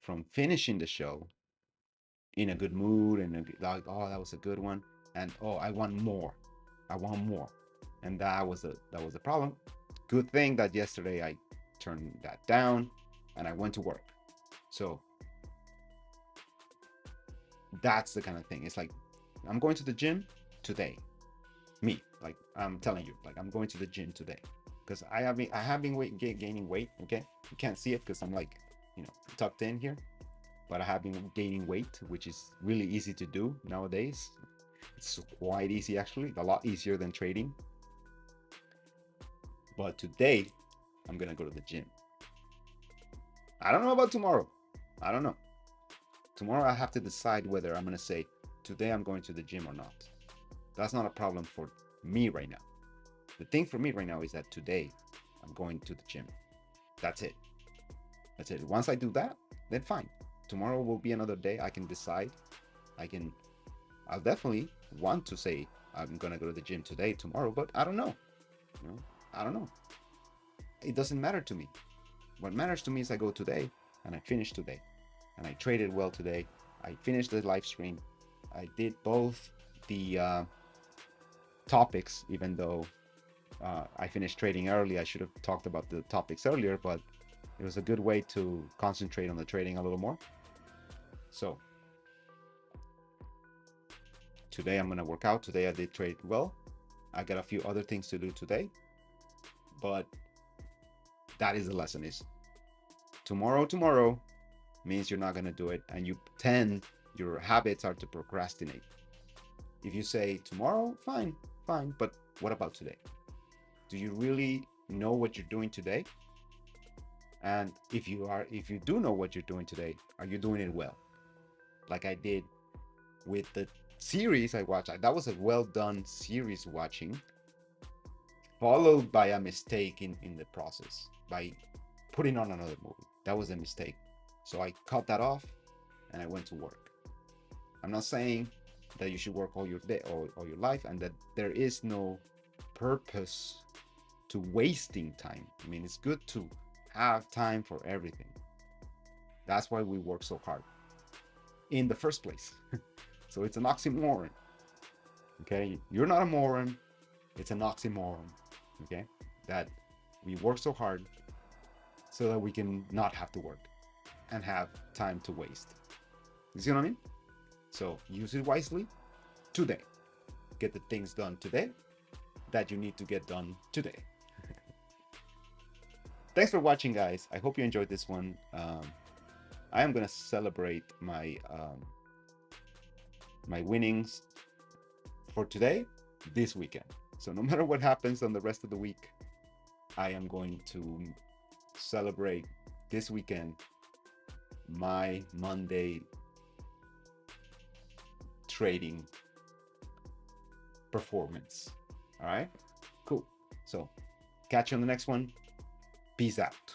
from finishing the show in a good mood and like, oh, that was a good one, and oh, I want more. I want more, and that was the problem. Good thing that yesterday I turned that down, and I went to work. So that's the kind of thing. It's like I'm going to the gym today. Me, like I'm telling you, like I'm going to the gym today because I have been gaining weight. Okay, you can't see it because I'm like, tucked in here, but I have been gaining weight, which is really easy to do nowadays. It's quite easy actually, a lot easier than trading. But today, I'm gonna go to the gym. I don't know about tomorrow. I don't know. Tomorrow I have to decide whether I'm gonna say today I'm going to the gym or not. That's not a problem for me right now. The thing for me right now is that today I'm going to the gym. That's it. That's it. Once I do that, then fine. Tomorrow will be another day. I can decide. I can. I'll definitely want to say I'm gonna go to the gym today, tomorrow, but I don't know. You know, I don't know. It doesn't matter to me. What matters to me is I go today and I finish today, and I traded well today. I finished the live stream. I did both the topics, even though I finished trading early. I should have talked about the topics earlier, but it was a good way to concentrate on the trading a little more. So today I'm gonna work out. Today I did trade well. I got a few other things to do today, but that is the lesson: is tomorrow means you're not gonna do it, and your habits are to procrastinate. If you say tomorrow, fine, but what about today? Do you really know what you're doing today? And if you do know what you're doing today, are you doing it well? Like I did with the series I watched. That was a well done series watching, followed by a mistake in the process by putting on another movie. That was a mistake. So I cut that off and I went to work. I'm not saying that you should work all your day or all your life and that there is no purpose to wasting time. I mean, it's good to have time for everything. That's why we work so hard in the first place. So it's an oxymoron. Okay, you're not a moron. It's an oxymoron. Okay, that we work so hard so that we can not have to work and have time to waste. You see what I mean? So use it wisely today. Get the things done today that you need to get done today. Thanks for watching, guys. I hope you enjoyed this one. I am gonna celebrate my winnings for today, this weekend. So no matter what happens on the rest of the week, I am going to celebrate this weekend my Monday trading performance. All right, cool. So catch you on the next one. Peace out.